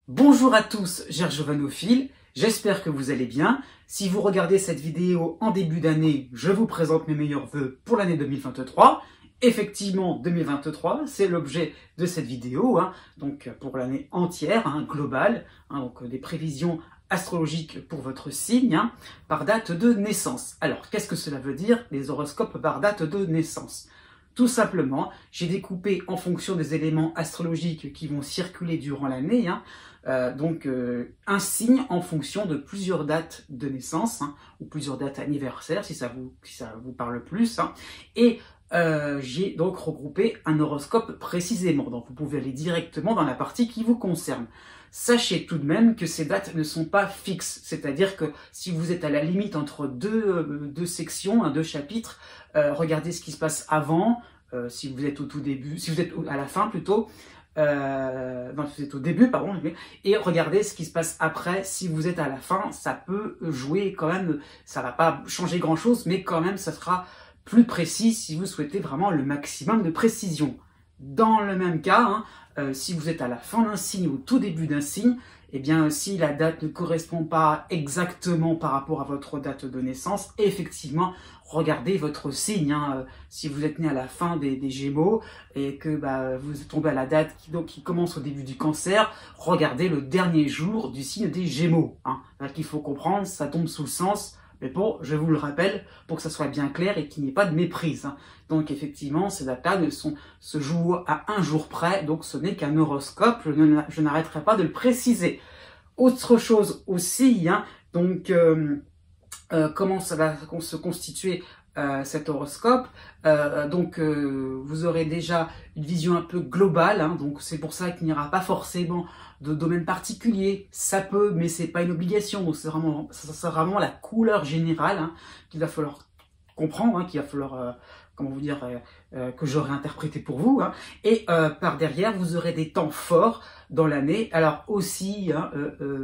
Bonjour à tous, Gergovanophile, j'espère que vous allez bien. Si vous regardez cette vidéo en début d'année, je vous présente mes meilleurs vœux pour l'année 2023. Effectivement, 2023, c'est l'objet de cette vidéo, donc pour l'année entière, globale, donc des prévisions astrologiques pour votre signe, par date de naissance. Alors, qu'est-ce que cela veut dire, les horoscopes par date de naissance? Tout simplement, j'ai découpé en fonction des éléments astrologiques qui vont circuler durant l'année, un signe en fonction de plusieurs dates de naissance, ou plusieurs dates anniversaires, si ça vous parle plus. Et j'ai donc regroupé un horoscope précisément, donc vous pouvez aller directement dans la partie qui vous concerne. Sachez tout de même que ces dates ne sont pas fixes, c'est-à-dire que si vous êtes à la limite entre deux sections, deux chapitres, regardez ce qui se passe avant, si vous êtes au tout début, si vous êtes à la fin plutôt, non, si vous êtes au début, pardon, et regardez ce qui se passe après, si vous êtes à la fin, ça peut jouer quand même, ça va pas changer grand-chose, mais quand même ça sera plus précis si vous souhaitez vraiment le maximum de précision. Dans le même cas, si vous êtes à la fin d'un signe ou au tout début d'un signe, eh bien si la date ne correspond pas exactement par rapport à votre date de naissance, effectivement, regardez votre signe. Si vous êtes né à la fin des Gémeaux et que vous tombez à la date qui commence au début du Cancer, regardez le dernier jour du signe des Gémeaux. Il faut comprendre, ça tombe sous le sens. Mais bon, je vous le rappelle, pour que ça soit bien clair et qu'il n'y ait pas de méprise. Donc effectivement, ces dates-là se jouent à un jour près, donc ce n'est qu'un horoscope, je n'arrêterai pas de le préciser. Autre chose aussi, comment ça va se constituer cet horoscope. Vous aurez déjà une vision un peu globale, donc c'est pour ça qu'il n'y aura pas forcément de domaine particulier. Ça peut, mais c'est pas une obligation. Donc c'est vraiment la couleur générale qu'il va falloir comprendre, qu'il va falloir que j'aurai interprété pour vous. Et par derrière, vous aurez des temps forts dans l'année. Alors aussi,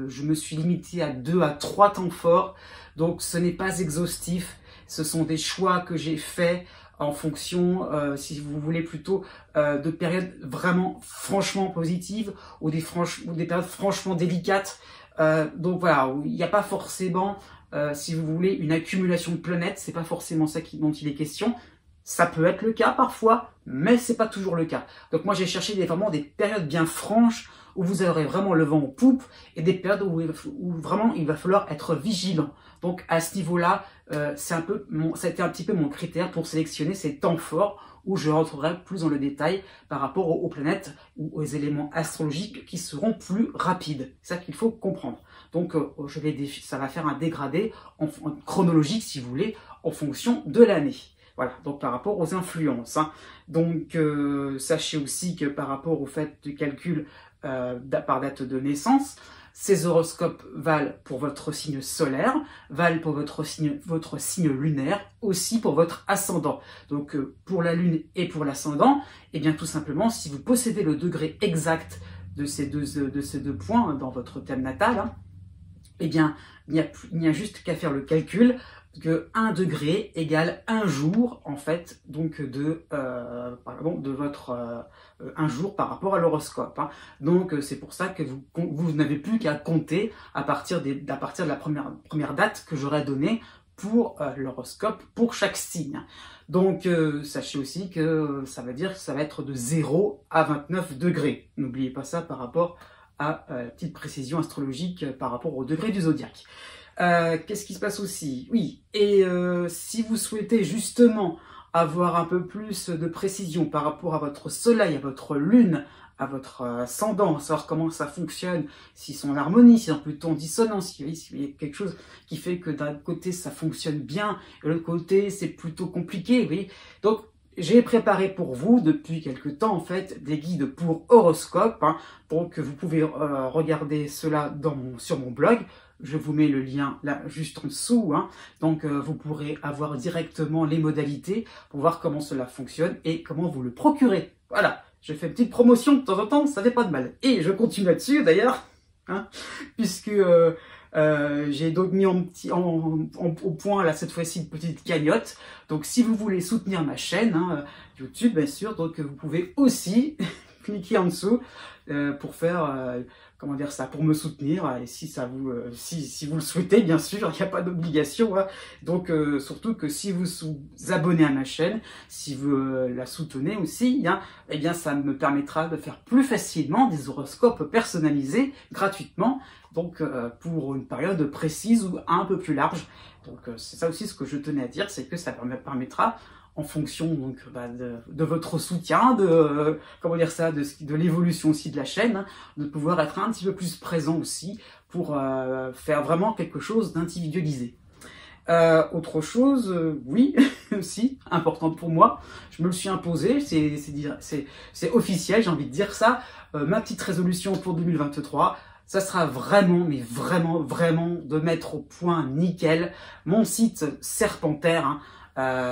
je me suis limité à 2 à 3 temps forts. Donc ce n'est pas exhaustif. Ce sont des choix que j'ai faits en fonction, si vous voulez, plutôt de périodes vraiment franchement positives ou des périodes franchement délicates. Donc voilà, il n'y a pas forcément, si vous voulez, une accumulation de planètes. C'est pas forcément ça dont il est question. Ça peut être le cas parfois, mais c'est pas toujours le cas. Donc moi j'ai cherché vraiment des périodes bien franches où vous aurez vraiment le vent en poupe et des périodes où vraiment il va falloir être vigilant. Donc à ce niveau-là, ça a été un petit peu mon critère pour sélectionner ces temps forts où je rentrerai plus dans le détail par rapport aux planètes ou aux éléments astrologiques qui seront plus rapides. C'est ça qu'il faut comprendre. Donc ça va faire un dégradé en chronologique, si vous voulez, en fonction de l'année. Voilà, donc par rapport aux influences. Donc sachez aussi que par rapport au fait du calcul par date de naissance, ces horoscopes valent pour votre signe solaire, valent pour votre signe lunaire, aussi pour votre ascendant. Donc pour la lune et pour l'ascendant, eh bien tout simplement, si vous possédez le degré exact de ces deux points dans votre thème natal, eh bien il n'y a juste qu'à faire le calcul que 1 degré égale 1 jour, en fait, donc de votre 1 jour par rapport à l'horoscope. Donc c'est pour ça que vous n'avez plus qu'à compter à partir de la première date que j'aurai donnée pour l'horoscope pour chaque signe. Donc sachez aussi que ça veut dire que ça va être de 0 à 29 degrés. N'oubliez pas ça par rapport à la petite précision astrologique par rapport au degré du zodiaque. Qu'est-ce qui se passe aussi? Oui, et si vous souhaitez justement avoir un peu plus de précision par rapport à votre soleil, à votre lune, à votre ascendant, savoir comment ça fonctionne, s'ils sont en harmonie, s'ils sont plutôt en dissonance, s'il y a quelque chose qui fait que d'un côté ça fonctionne bien, et de l'autre côté c'est plutôt compliqué, oui. Donc j'ai préparé pour vous depuis quelque temps en fait des guides pour horoscope, donc vous pouvez regarder cela sur mon blog. Je vous mets le lien là juste en dessous, donc vous pourrez avoir directement les modalités pour voir comment cela fonctionne et comment vous le procurez. Voilà, je fais une petite promotion de temps en temps, ça fait pas de mal. Et je continue là-dessus d'ailleurs, puisque j'ai donc mis au point là cette fois-ci une petite cagnotte. Donc si vous voulez soutenir ma chaîne YouTube bien sûr, donc vous pouvez aussi cliquez en dessous pour faire, comment dire ça, pour me soutenir. Et si ça vous, si vous le souhaitez, bien sûr, il n'y a pas d'obligation. Hein. Donc, surtout que si vous vous abonnez à ma chaîne, si vous la soutenez aussi, hein, eh bien, ça me permettra de faire plus facilement des horoscopes personnalisés gratuitement. Donc, pour une période précise ou un peu plus large. Donc, c'est ça aussi ce que je tenais à dire, c'est que ça permettra, en fonction donc de votre soutien, de comment dire ça, de l'évolution aussi de la chaîne, hein, de pouvoir être un petit peu plus présent aussi pour faire vraiment quelque chose d'individualisé. Autre chose, oui, aussi, importante pour moi, je me le suis imposé, c'est officiel, j'ai envie de dire ça, ma petite résolution pour 2023, ça sera vraiment, mais vraiment, vraiment de mettre au point nickel mon site Serpentaire, hein,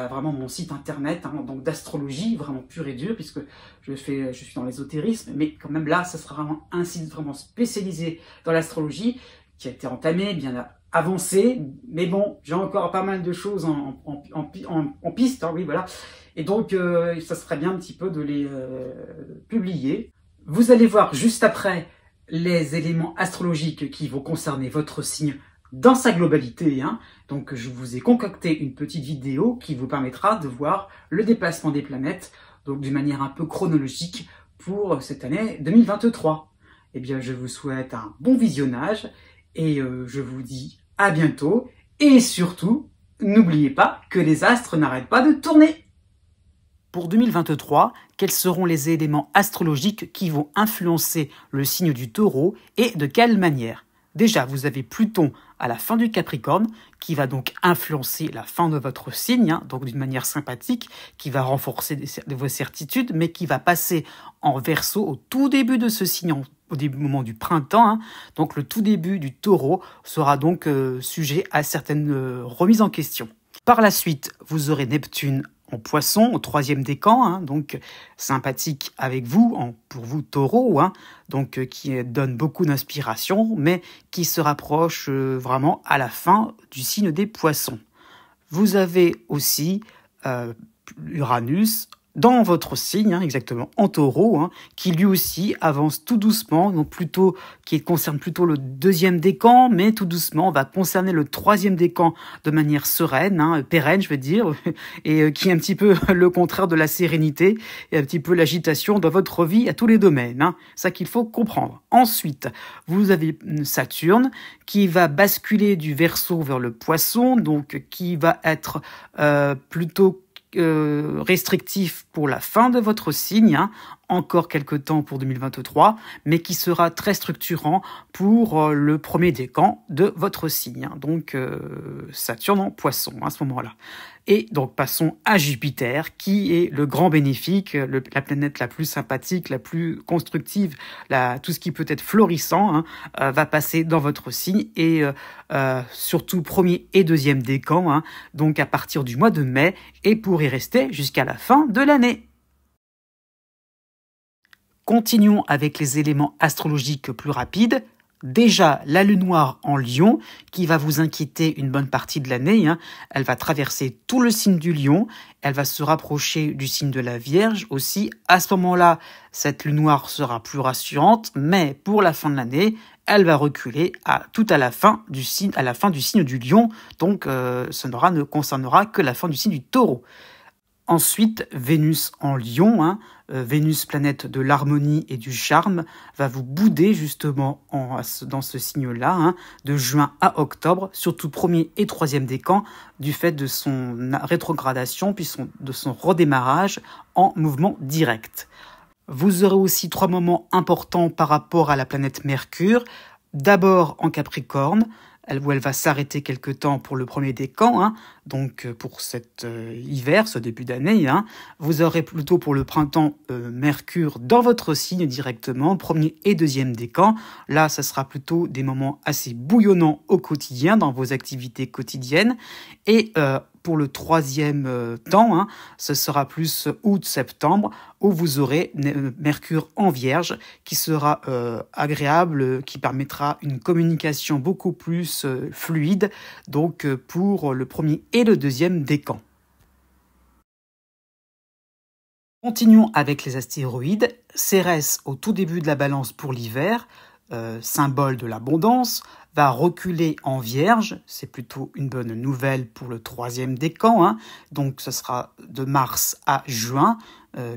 vraiment mon site internet, hein, donc d'astrologie, vraiment pur et dur, puisque je suis dans l'ésotérisme, mais quand même là, ça sera vraiment un site vraiment spécialisé dans l'astrologie, qui a été entamé, bien avancé, mais bon, j'ai encore pas mal de choses en piste, hein, oui, voilà, et donc ça serait bien un petit peu de les publier. Vous allez voir juste après les éléments astrologiques qui vont concerner votre signe dans sa globalité, hein. Donc je vous ai concocté une petite vidéo qui vous permettra de voir le déplacement des planètes, donc d'une manière un peu chronologique pour cette année 2023. Eh bien, je vous souhaite un bon visionnage et je vous dis à bientôt. Et surtout, n'oubliez pas que les astres n'arrêtent pas de tourner. Pour 2023, quels seront les éléments astrologiques qui vont influencer le signe du Taureau et de quelle manière? Déjà, vous avez Pluton à la fin du Capricorne, qui va donc influencer la fin de votre signe, hein, donc d'une manière sympathique, qui va renforcer vos certitudes, mais qui va passer en Verseau au tout début de ce signe, au moment du printemps. Hein. Donc le tout début du Taureau sera donc sujet à certaines remises en question. Par la suite, vous aurez Neptune en Poisson, au 3e décan, hein, donc sympathique avec vous, pour vous Taureau, hein, donc qui donne beaucoup d'inspiration, mais qui se rapproche vraiment à la fin du signe des Poissons. Vous avez aussi Uranus dans votre signe, hein, exactement, en Taureau, hein, qui lui aussi avance tout doucement, donc plutôt, qui concerne plutôt le 2e décan, mais tout doucement va concerner le 3e décan de manière sereine, hein, pérenne, je veux dire, et qui est un petit peu le contraire de la sérénité et un petit peu l'agitation dans votre vie à tous les domaines. Hein, ça qu'il faut comprendre. Ensuite, vous avez Saturne qui va basculer du Verseau vers le Poisson, donc qui va être plutôt restrictif pour la fin de votre signe, hein, encore quelques temps pour 2023, mais qui sera très structurant pour le 1er décan de votre signe. Hein, donc Saturne en Poisson à ce moment-là. Et donc passons à Jupiter, qui est le grand bénéfique, la planète la plus sympathique, la plus constructive, tout ce qui peut être florissant, hein, va passer dans votre signe et surtout 1er et 2e décan, hein, donc à partir du mois de mai et pour y rester jusqu'à la fin de l'année. Continuons avec les éléments astrologiques plus rapides. Déjà, la lune noire en Lion, qui va vous inquiéter une bonne partie de l'année. Hein. Elle va traverser tout le signe du Lion. Elle va se rapprocher du signe de la Vierge aussi. À ce moment-là, cette lune noire sera plus rassurante, mais pour la fin de l'année, elle va reculer tout à la fin du signe du Lion. Donc, ce ne concernera que la fin du signe du Taureau. Ensuite, Vénus en Lion, hein, Vénus, planète de l'harmonie et du charme, va vous bouder justement dans ce signe-là, hein, de juin à octobre, surtout 1er et 3e décan, du fait de son rétrogradation, puis de son redémarrage en mouvement direct. Vous aurez aussi 3 moments importants par rapport à la planète Mercure. D'abord en Capricorne, où elle va s'arrêter quelque temps pour le 1er décan, hein, donc pour cet hiver, ce début d'année. Hein. Vous aurez plutôt pour le printemps Mercure dans votre signe directement, 1er et 2e décan. Là, ça sera plutôt des moments assez bouillonnants au quotidien, dans vos activités quotidiennes. Et pour le 3e temps, hein, ce sera plus août-septembre, où vous aurez Mercure en Vierge, qui sera agréable, qui permettra une communication beaucoup plus fluide, donc pour le 1er et le 2e décan. Continuons avec les astéroïdes. Cérès, au tout début de la balance pour l'hiver, symbole de l'abondance, va reculer en Vierge. C'est plutôt une bonne nouvelle pour le 3e décan, hein. Donc ce sera de mars à juin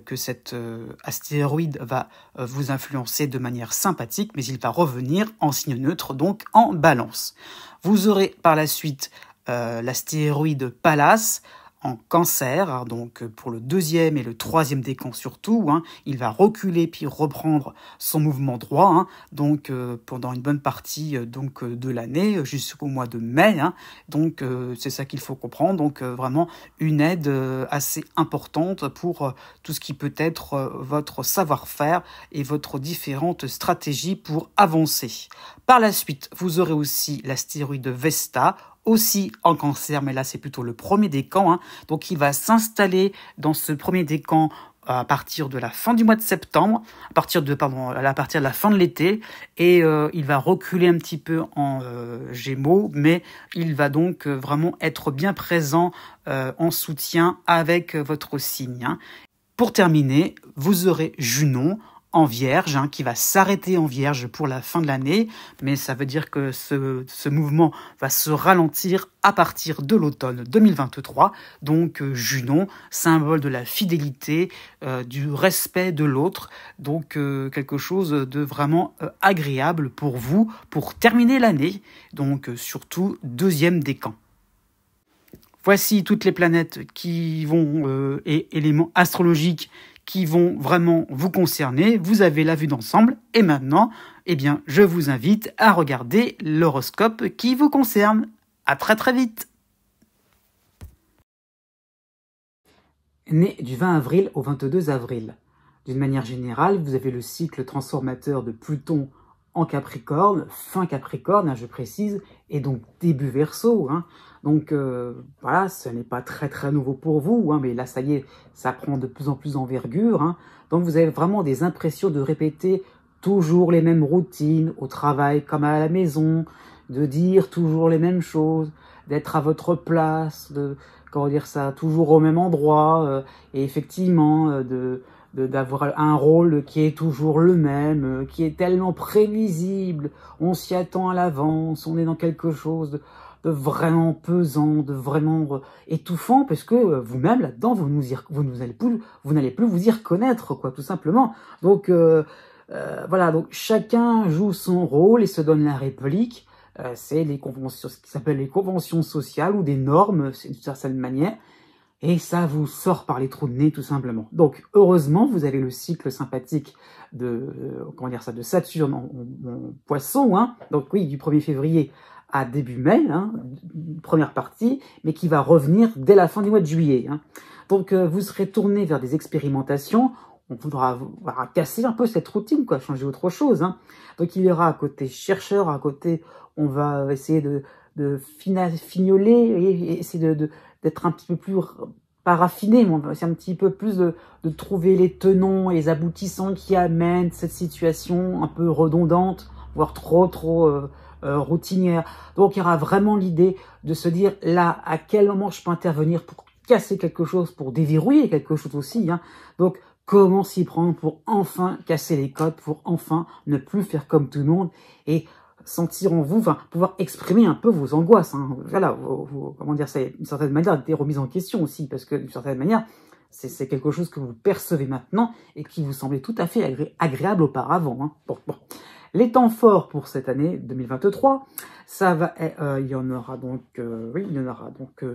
que cet astéroïde va vous influencer de manière sympathique, mais il va revenir en signe neutre, donc en balance. Vous aurez par la suite l'astéroïde Pallas en Cancer, donc pour le 2e et le 3e décan surtout, hein, il va reculer puis reprendre son mouvement droit, hein, donc pendant une bonne partie de l'année jusqu'au mois de mai, hein, donc c'est ça qu'il faut comprendre, donc vraiment une aide assez importante pour tout ce qui peut être votre savoir-faire et votre différentes stratégies pour avancer. Par la suite, vous aurez aussi l'astéroïde Vesta, aussi en Cancer, mais là c'est plutôt le 1er décan, hein. Donc il va s'installer dans ce 1er décan à partir de la fin du mois de septembre, à partir de la fin de l'été, et il va reculer un petit peu en Gémeaux, mais il va donc vraiment être bien présent en soutien avec votre signe, hein. Pour terminer, vous aurez Junon en Vierge, hein, qui va s'arrêter en Vierge pour la fin de l'année, mais ça veut dire que ce mouvement va se ralentir à partir de l'automne 2023. Donc Junon, symbole de la fidélité, du respect de l'autre, donc quelque chose de vraiment agréable pour vous pour terminer l'année, donc surtout 2e décan. Voici toutes les planètes qui vont, et éléments astrologiques qui vont vraiment vous concerner. Vous avez la vue d'ensemble. Et maintenant, eh bien, je vous invite à regarder l'horoscope qui vous concerne. À très très vite. Né du 20 avril au 22 avril. D'une manière générale, vous avez le cycle transformateur de Pluton en Capricorne, fin Capricorne, hein, je précise, et donc début Verseau, hein. Donc voilà, ce n'est pas très très nouveau pour vous, hein, mais là ça y est, ça prend de plus en plus d'envergure, hein. Donc vous avez vraiment des impressions de répéter toujours les mêmes routines, au travail comme à la maison, de dire toujours les mêmes choses, d'être à votre place, de, comment dire ça, toujours au même endroit, et effectivement d'avoir un rôle qui est toujours le même, qui est tellement prévisible, on s'y attend à l'avance, on est dans quelque chose de vraiment pesant, de vraiment étouffant, parce que vous-même là-dedans, vous n'allez plus vous y reconnaître, quoi, tout simplement. Donc voilà, donc chacun joue son rôle et se donne la réplique. C'est les conventions, ce qui s'appelle les conventions sociales ou des normes, d'une certaine manière. Et ça vous sort par les trous de nez, tout simplement. Donc, heureusement, vous avez le cycle sympathique de, de Saturne en Poisson, hein. Donc oui, du 1er février à début mai, hein, première partie, mais qui va revenir dès la fin du mois de juillet, hein. Donc, vous serez tourné vers des expérimentations. On voudra casser un peu cette routine, quoi, changer autre chose, hein. Donc, il y aura à côté chercheur, à côté, on va essayer de fignoler et essayer d'être un petit peu plus, pas raffiné, mais c'est un petit peu plus de trouver les tenants et les aboutissants qui amènent cette situation un peu redondante, voire trop routinière. Donc il y aura vraiment l'idée de se dire là, à quel moment je peux intervenir pour casser quelque chose, pour déverrouiller quelque chose aussi, hein. Donc comment s'y prendre pour enfin casser les codes, pour enfin ne plus faire comme tout le monde et sentir en vous, enfin, pouvoir exprimer un peu vos angoisses, hein. Voilà, comment dire, c'est d'une certaine manière des remises en question aussi, parce que d'une certaine manière, c'est quelque chose que vous percevez maintenant et qui vous semblait tout à fait agréable auparavant, hein. Bon. Les temps forts pour cette année 2023, ça va, il y en aura donc,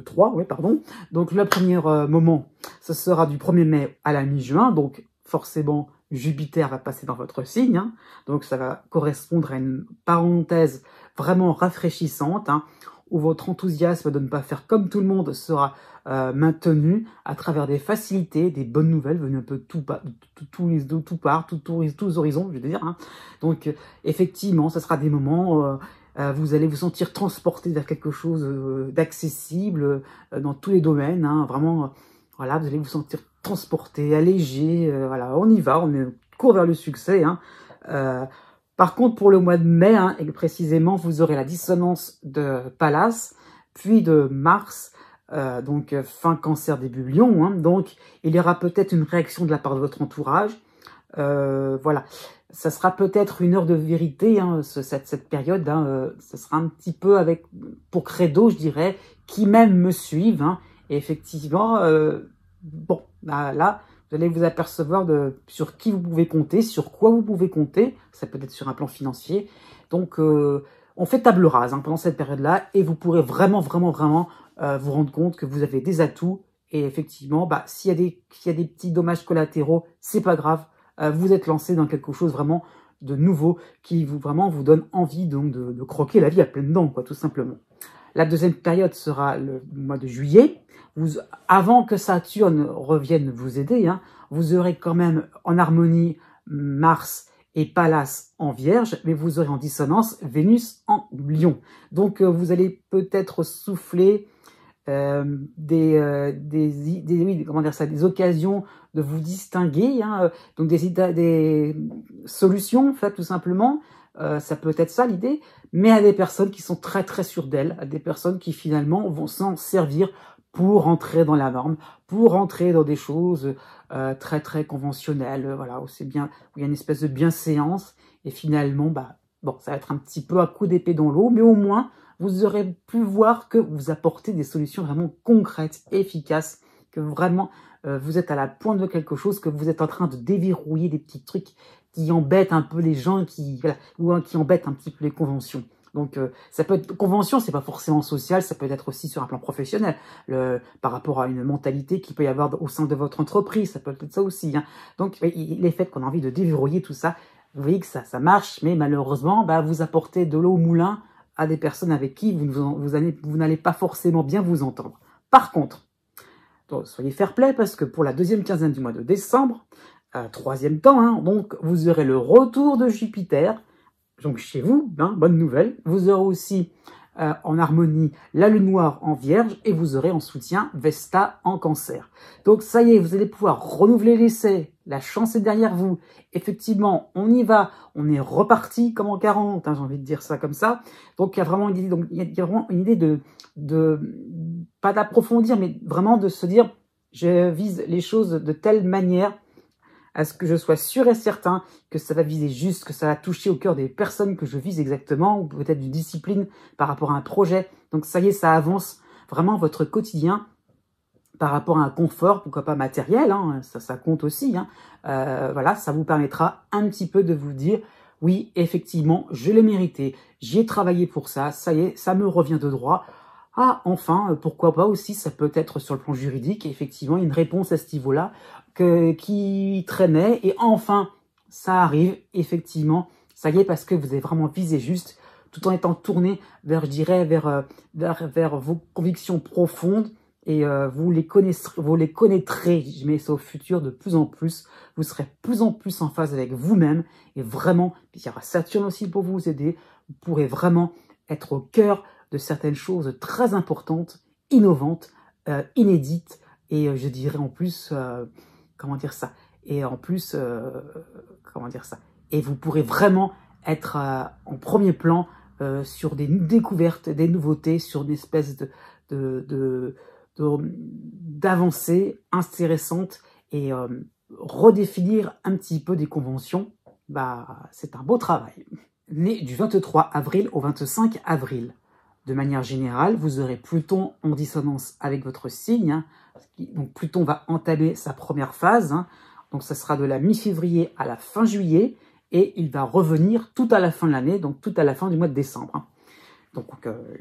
trois, oui, pardon. Donc le premier moment, ce sera du 1er mai à la mi-juin, donc forcément, Jupiter va passer dans votre signe, hein. Donc ça va correspondre à une parenthèse vraiment rafraîchissante, hein, où votre enthousiasme de ne pas faire comme tout le monde sera maintenu à travers des facilités, des bonnes nouvelles venues un peu de tous horizons, je veux dire, hein. Donc effectivement, ce sera des moments, vous allez vous sentir transporté vers quelque chose d'accessible dans tous les domaines, hein, vraiment, voilà, vous allez vous sentir transporté, allégé, voilà, on y va, on court vers le succès, hein. Par contre, pour le mois de mai, hein, et précisément, vous aurez la dissonance de Pallas, puis de Mars, donc fin Cancer, début Lion, hein, donc il y aura peut-être une réaction de la part de votre entourage. Voilà, ça sera peut-être une heure de vérité, hein, cette période, hein, ça sera un petit peu avec, pour credo, je dirais, qui même me suivent, hein, et effectivement, bon, là, vous allez vous apercevoir sur qui vous pouvez compter, sur quoi vous pouvez compter, ça peut être sur un plan financier, donc on fait table rase, hein, pendant cette période-là, et vous pourrez vraiment vous rendre compte que vous avez des atouts, et effectivement, bah, s'il y a des petits dommages collatéraux, c'est pas grave, vous êtes lancé dans quelque chose vraiment de nouveau qui vous donne envie donc de croquer la vie à pleines dents, quoi, tout simplement. La deuxième période sera le mois de juillet. Avant que Saturne revienne vous aider, hein, vous aurez quand même en harmonie Mars et Pallas en Vierge, mais vous aurez en dissonance Vénus en Lion. Donc vous allez peut-être souffler des occasions de vous distinguer, hein, donc des solutions, en fait, tout simplement. Ça peut être ça l'idée, mais à des personnes qui sont très sûres d'elles, à des personnes qui finalement vont s'en servir pour entrer dans la norme, pour entrer dans des choses très conventionnelles, voilà, où c'est bien, où il y a une espèce de bienséance, et finalement, bah, bon, ça va être un petit peu à coup d'épée dans l'eau, mais au moins, vous aurez pu voir que vous apportez des solutions vraiment concrètes, efficaces, que vraiment vous êtes à la pointe de quelque chose, que vous êtes en train de déverrouiller des petits trucs qui embêtent un peu les gens, ou qui embêtent un petit peu les conventions. Donc ça peut être convention, c'est pas forcément social, ça peut être aussi sur un plan professionnel, par rapport à une mentalité qu'il peut y avoir au sein de votre entreprise, ça peut être ça aussi. Hein. Donc les faits qu'on a envie de déverrouiller tout ça, vous voyez que ça marche, mais malheureusement, bah, vous apportez de l'eau au moulin à des personnes avec qui vous n'allez pas forcément bien vous entendre. Par contre, donc, soyez fair-play parce que pour la deuxième quinzaine du mois de décembre, troisième temps, hein, donc vous aurez le retour de Jupiter, donc chez vous, hein, bonne nouvelle. Vous aurez aussi en harmonie la lune noire en Vierge et vous aurez en soutien Vesta en Cancer. Donc ça y est, vous allez pouvoir renouveler l'essai, la chance est derrière vous. Effectivement, on y va, on est reparti comme en 40, hein, j'ai envie de dire ça comme ça. Donc il y a vraiment une idée, pas d'approfondir, mais vraiment de se dire, je vise les choses de telle manière à ce que je sois sûr et certain que ça va viser juste, que ça va toucher au cœur des personnes que je vise exactement, ou peut-être d'une discipline par rapport à un projet. Donc ça y est, ça avance vraiment votre quotidien par rapport à un confort, pourquoi pas matériel, hein, ça compte aussi. Hein. Voilà, ça vous permettra un petit peu de vous dire, oui, effectivement, je l'ai mérité, j'y ai travaillé pour ça y est, ça me revient de droit. Ah, enfin, pourquoi pas aussi, ça peut être sur le plan juridique, effectivement, une réponse à ce niveau-là qui traînait, et enfin, ça arrive, effectivement, ça y est, parce que vous avez vraiment visé juste, tout en étant tourné vers, je dirais, vers vos convictions profondes, et vous les connaîtrez, je mets ça au futur, de plus en plus, vous serez de plus en plus en phase avec vous-même, et vraiment, il y aura Saturne aussi pour vous aider, vous pourrez vraiment être au cœur de certaines choses très importantes, innovantes, inédites, et je dirais en plus, comment dire ça, et en plus, comment dire ça, et vous pourrez vraiment être en premier plan sur des découvertes, des nouveautés, sur une espèce d'avancée intéressante, et redéfinir un petit peu des conventions, bah, c'est un beau travail. Né du 23 avril au 25 avril. De manière générale, vous aurez Pluton en dissonance avec votre signe. Hein. Donc Pluton va entamer sa première phase. Hein. Donc ça sera de la mi-février à la fin juillet. Et il va revenir tout à la fin de l'année, donc tout à la fin du mois de décembre. Hein. Donc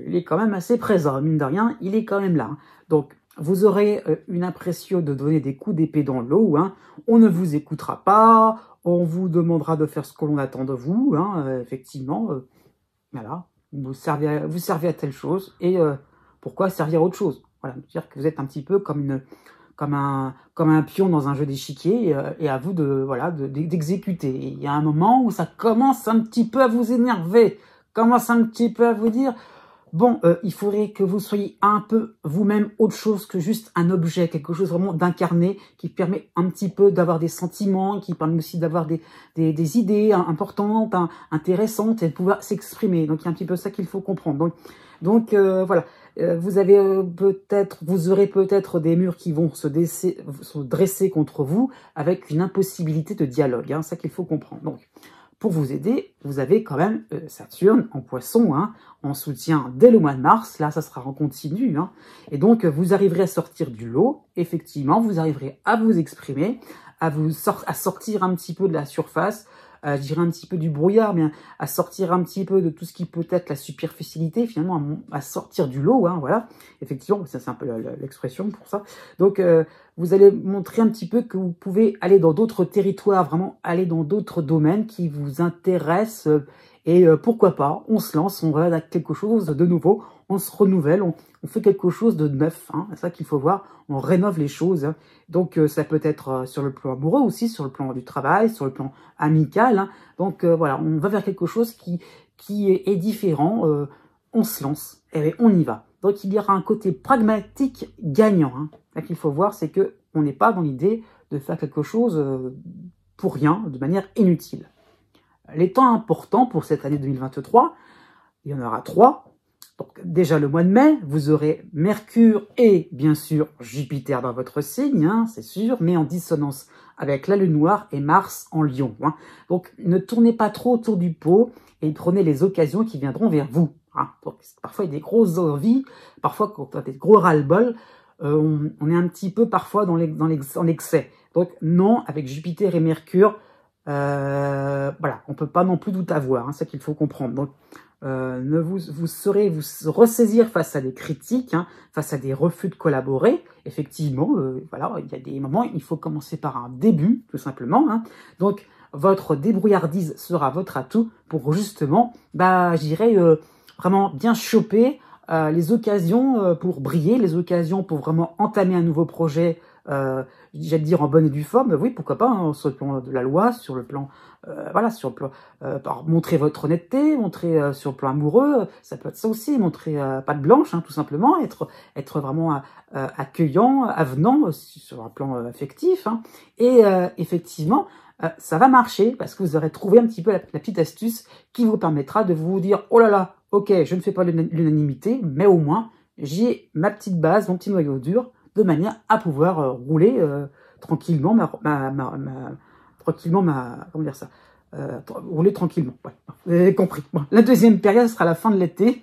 il est quand même assez présent, mine de rien, il est quand même là. Hein. Donc vous aurez une impression de donner des coups d'épée dans l'eau. Hein. On ne vous écoutera pas, on vous demandera de faire ce que l'on attend de vous. Hein. Effectivement, voilà. Vous servez à telle chose, et pourquoi servir à autre chose? Voilà, dire que vous êtes un petit peu comme un pion dans un jeu d'échiquier, et à vous d'exécuter. Il y a un moment où ça commence un petit peu à vous énerver, commence un petit peu à vous dire, bon, il faudrait que vous soyez un peu vous-même autre chose que juste un objet, quelque chose vraiment d'incarné, qui permet un petit peu d'avoir des sentiments, qui permet aussi d'avoir des idées importantes, intéressantes, et de pouvoir s'exprimer. Donc, il y a un petit peu ça qu'il faut comprendre. Donc voilà, vous aurez peut-être des murs qui vont se dresser contre vous avec une impossibilité de dialogue. C'est ça qu'il faut comprendre. Donc, pour vous aider, vous avez quand même Saturne en Poisson, en soutien dès le mois de mars. Là, ça sera en continu. Et donc, vous arriverez à sortir du lot. Effectivement, vous arriverez à vous exprimer, à sortir un petit peu de la surface, je dirais un petit peu du brouillard, mais à sortir un petit peu de tout ce qui peut être la superficialité, finalement, à sortir du lot, voilà. Effectivement, ça c'est un peu l'expression pour ça. Donc, vous allez montrer un petit peu que vous pouvez aller dans d'autres territoires, vraiment aller dans d'autres domaines qui vous intéressent, et pourquoi pas, on se lance, on va à quelque chose de nouveau, on se renouvelle, on fait quelque chose de neuf, c'est ça qu'il faut voir, on rénove les choses. Donc ça peut être sur le plan amoureux aussi, sur le plan du travail, sur le plan amical. Donc voilà, on va vers quelque chose qui est différent, on se lance, et on y va. Donc il y aura un côté pragmatique gagnant. Ce qu'il faut voir, c'est que on n'est pas dans l'idée de faire quelque chose pour rien, de manière inutile. Les temps importants pour cette année 2023, il y en aura 3. Donc déjà le mois de mai, vous aurez Mercure et bien sûr Jupiter dans votre signe, c'est sûr, mais en dissonance avec la Lune noire et Mars en Lion. Donc ne tournez pas trop autour du pot et prenez les occasions qui viendront vers vous. Donc, parfois il y a des grosses envies, parfois quand on a des gros ras-le-bol, on est un petit peu parfois dans l'excès. Donc non, avec Jupiter et Mercure, voilà, on peut pas non plus tout avoir, c'est ça qu'il faut comprendre. Donc vous saurez vous ressaisir face à des critiques, face à des refus de collaborer. Effectivement, voilà, il y a des moments, il faut commencer par un début, tout simplement. Donc votre débrouillardise sera votre atout pour justement, je dirais, vraiment bien choper les occasions pour briller, les occasions pour vraiment entamer un nouveau projet, j'allais dire en bonne et due forme, oui, pourquoi pas, sur le plan de la loi, sur le plan, voilà, sur le plan, montrer votre honnêteté, montrer sur le plan amoureux, ça peut être ça aussi, montrer patte blanche, tout simplement, être vraiment accueillant, avenant sur un plan affectif, et effectivement, ça va marcher parce que vous aurez trouvé un petit peu la petite astuce qui vous permettra de vous dire, oh là là, ok, je ne fais pas l'unanimité, mais au moins, j'ai ma petite base, mon petit noyau dur, de manière à pouvoir rouler tranquillement comment dire ça, rouler tranquillement. Ouais, vous avez compris. Bon, la deuxième période sera la fin de l'été.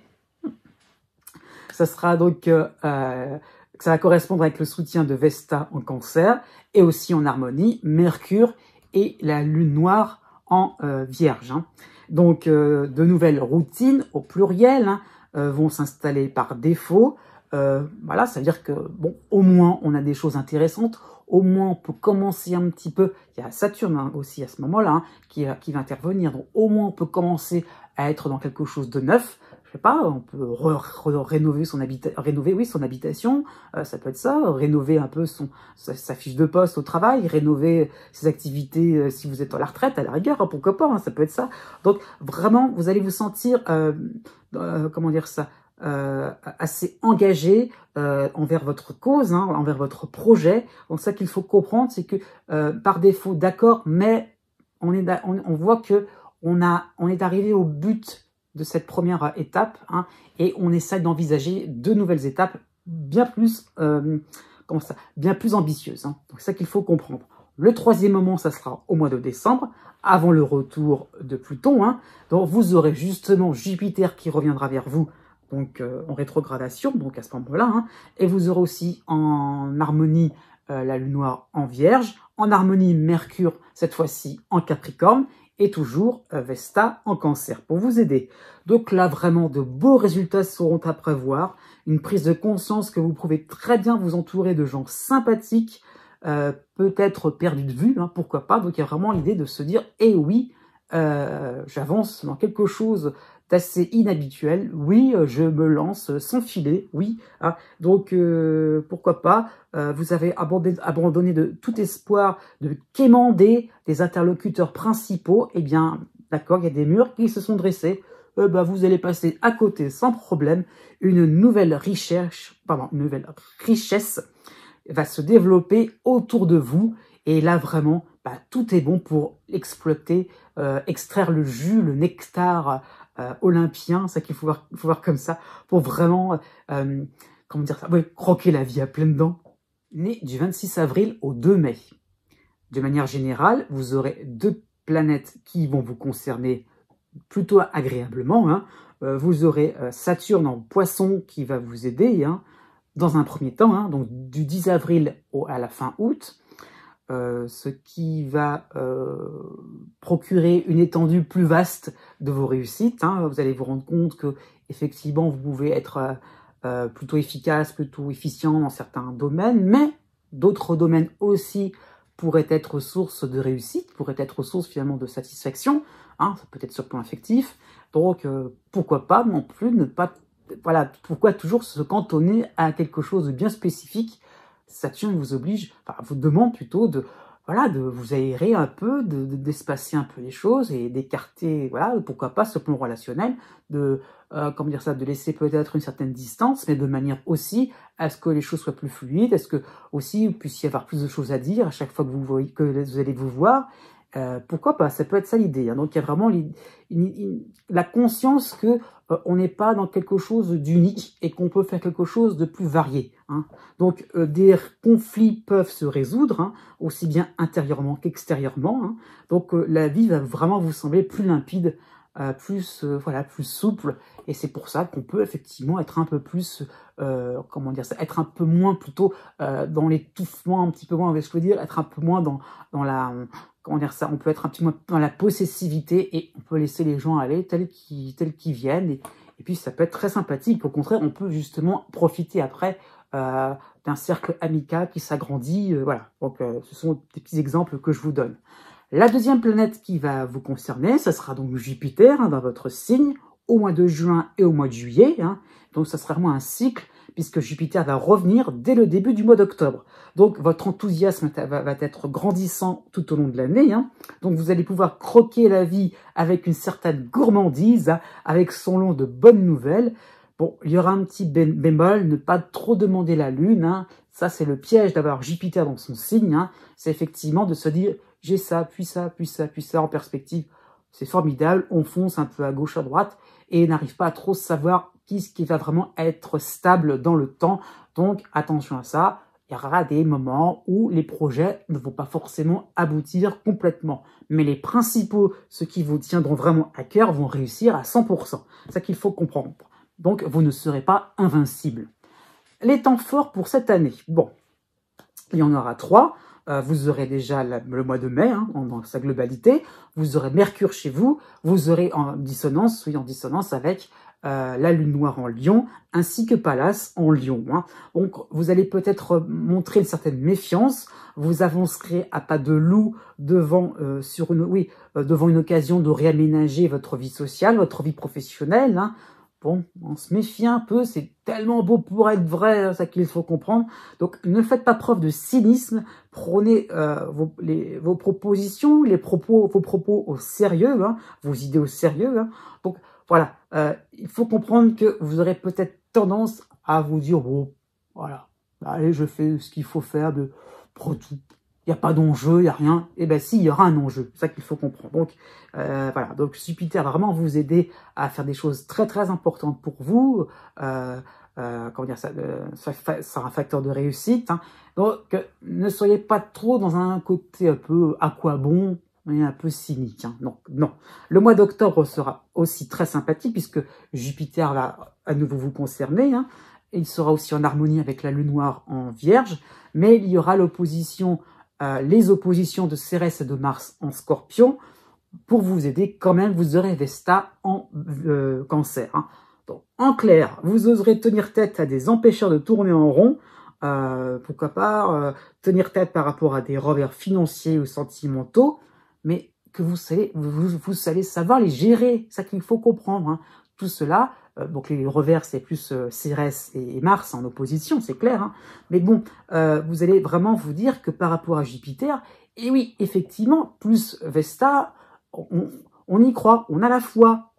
Ça sera donc, ça va correspondre avec le soutien de Vesta en Cancer et aussi en harmonie Mercure et la Lune noire en Vierge. Donc, de nouvelles routines au pluriel vont s'installer par défaut. Voilà, ça veut dire que, bon, au moins, on a des choses intéressantes. Au moins, on peut commencer un petit peu. Il y a Saturne aussi à ce moment-là qui va intervenir. Donc, au moins, on peut commencer à être dans quelque chose de neuf. Je sais pas, on peut rénover son habitation, ça peut être ça, rénover un peu sa fiche de poste au travail, rénover ses activités si vous êtes à la retraite, à la rigueur, pourquoi pas, ça peut être ça. Donc vraiment, vous allez vous sentir, comment dire ça, assez engagé envers votre cause, envers votre projet. Donc ça qu'il faut comprendre, c'est que par défaut, d'accord, mais on voit que on est arrivé au but de cette première étape, et on essaie d'envisager de nouvelles étapes bien plus, bien plus ambitieuses. Donc c'est ça qu'il faut comprendre. Le troisième moment, ça sera au mois de décembre, avant le retour de Pluton. Donc vous aurez justement Jupiter qui reviendra vers vous, donc en rétrogradation, donc à ce moment-là, et vous aurez aussi en harmonie la Lune noire en Vierge, en harmonie Mercure cette fois-ci en Capricorne, et toujours Vesta en Cancer pour vous aider. Donc là, vraiment, de beaux résultats seront à prévoir. Une prise de conscience que vous pouvez très bien vous entourer de gens sympathiques, peut-être perdus de vue, pourquoi pas. Donc il y a vraiment l'idée de se dire, eh oui, j'avance dans quelque chose d'assez inhabituel. Oui, je me lance sans filet, oui. Donc pourquoi pas. Vous avez abandonné de tout espoir de quémander des interlocuteurs principaux. Eh bien, d'accord, il y a des murs qui se sont dressés. vous allez passer à côté sans problème. Une nouvelle richesse va se développer autour de vous. Et là, vraiment, tout est bon pour exploiter, extraire le jus, le nectar olympien, ça qu'il faut voir comme ça, pour vraiment, comment dire ça, croquer la vie à pleines dents. Né du 26 avril au 2 mai. De manière générale, vous aurez 2 planètes qui vont vous concerner plutôt agréablement. Hein. Vous aurez Saturne en Poisson qui va vous aider dans un premier temps, hein, donc du 10 avril à la fin août, ce qui va procurer une étendue plus vaste de vos réussites. Hein. Vous allez vous rendre compte que effectivement vous pouvez être plutôt efficace, plutôt efficient dans certains domaines, mais d'autres domaines aussi pourraient être source de réussite, pourraient être source finalement de satisfaction, hein, ça peut être sur le plan affectif, donc pourquoi pas non plus ne pas, voilà, pourquoi toujours se cantonner à quelque chose de bien spécifique. Saturne vous oblige, enfin vous demande plutôt de, voilà, de vous aérer un peu, d'espacer un peu les choses et d'écarter, voilà, pourquoi pas ce plan relationnel, de comment dire ça, de laisser peut-être une certaine distance, mais de manière aussi à ce que les choses soient plus fluides, à ce que aussi vous puissiez avoir plus de choses à dire à chaque fois que vous voyez, que vous allez vous voir. Pourquoi pas, ça peut être ça l'idée. Hein. Donc il y a vraiment la conscience que on n'est pas dans quelque chose d'unique et qu'on peut faire quelque chose de plus varié. Hein. Donc des conflits peuvent se résoudre, hein, aussi bien intérieurement qu'extérieurement. Hein. Donc la vie va vraiment vous sembler plus limpide, plus voilà, plus souple. Et c'est pour ça qu'on peut effectivement être un peu plus, comment dire ça, être un peu moins plutôt dans l'étouffement, un petit peu moins, je veux dire, être un peu moins dans la comment dire ça, on peut être un petit peu dans la possessivité et on peut laisser les gens aller tels qu'ils viennent. Et puis ça peut être très sympathique. Au contraire, on peut justement profiter après d'un cercle amical qui s'agrandit. Voilà. Donc ce sont des petits exemples que je vous donne. La deuxième planète qui va vous concerner, ça sera donc Jupiter, hein, dans votre signe, au mois de juin et au mois de juillet. Hein. Donc ça sera vraiment un cycle, puisque Jupiter va revenir dès le début du mois d'octobre. Donc votre enthousiasme va être grandissant tout au long de l'année. Hein. Donc vous allez pouvoir croquer la vie avec une certaine gourmandise, hein, avec son lot de bonnes nouvelles. Bon, il y aura un petit bémol, ne pas trop demander la Lune. Hein. Ça, c'est le piège d'avoir Jupiter dans son signe. Hein. C'est effectivement de se dire, j'ai ça, puis ça, puis ça, puis ça en perspective. C'est formidable, on fonce un peu à gauche, à droite, et n'arrive pas à trop savoir ce qui va vraiment être stable dans le temps. Donc, attention à ça. Il y aura des moments où les projets ne vont pas forcément aboutir complètement. Mais les principaux, ceux qui vous tiendront vraiment à cœur, vont réussir à 100%. C'est ça qu'il faut comprendre. Donc, vous ne serez pas invincible. Les temps forts pour cette année. Bon, il y en aura 3. Vous aurez déjà le mois de mai, hein, dans sa globalité. Vous aurez Mercure chez vous. Vous aurez en dissonance avec la Lune noire en Lion, ainsi que Pallas en Lion. Hein. Donc, vous allez peut-être montrer une certaine méfiance. Vous avancerez à pas de loup devant une occasion de réaménager votre vie sociale, votre vie professionnelle. Hein. Bon, on se méfie un peu, c'est tellement beau pour être vrai, ça qu'il faut comprendre. Donc, ne faites pas preuve de cynisme, prenez vos propositions, vos propos au sérieux, hein, vos idées au sérieux. Hein. Donc, voilà, il faut comprendre que vous aurez peut-être tendance à vous dire, bon, voilà, allez, je fais ce qu'il faut faire de pro tout. Il n'y a pas d'enjeu, il n'y a rien. Eh bien, si, il y aura un enjeu. C'est ça qu'il faut comprendre. Donc, voilà. Donc, Jupiter va vraiment vous aider à faire des choses très, très importantes pour vous. Comment dire ça, ça sera un facteur de réussite. Hein. Donc, ne soyez pas trop dans un côté un peu à quoi bon, mais un peu cynique. Hein. Donc, non. Le mois d'octobre sera aussi très sympathique puisque Jupiter va à nouveau vous concerner. Hein. Et il sera aussi en harmonie avec la Lune noire en Vierge. Mais il y aura l'opposition... les oppositions de Cérès et de Mars en Scorpion, pour vous aider quand même, vous aurez Vesta en Cancer. Hein. Donc, en clair, vous oserez tenir tête à des empêcheurs de tourner en rond, pourquoi pas tenir tête par rapport à des revers financiers ou sentimentaux, mais que vous allez savoir les gérer, c'est ça qu'il faut comprendre. Hein. Tout cela, donc les revers, c'est plus Cérès et Mars en opposition, c'est clair. Hein. Mais bon, vous allez vraiment vous dire que par rapport à Jupiter, et oui, effectivement, plus Vesta, on y croit, on a la foi,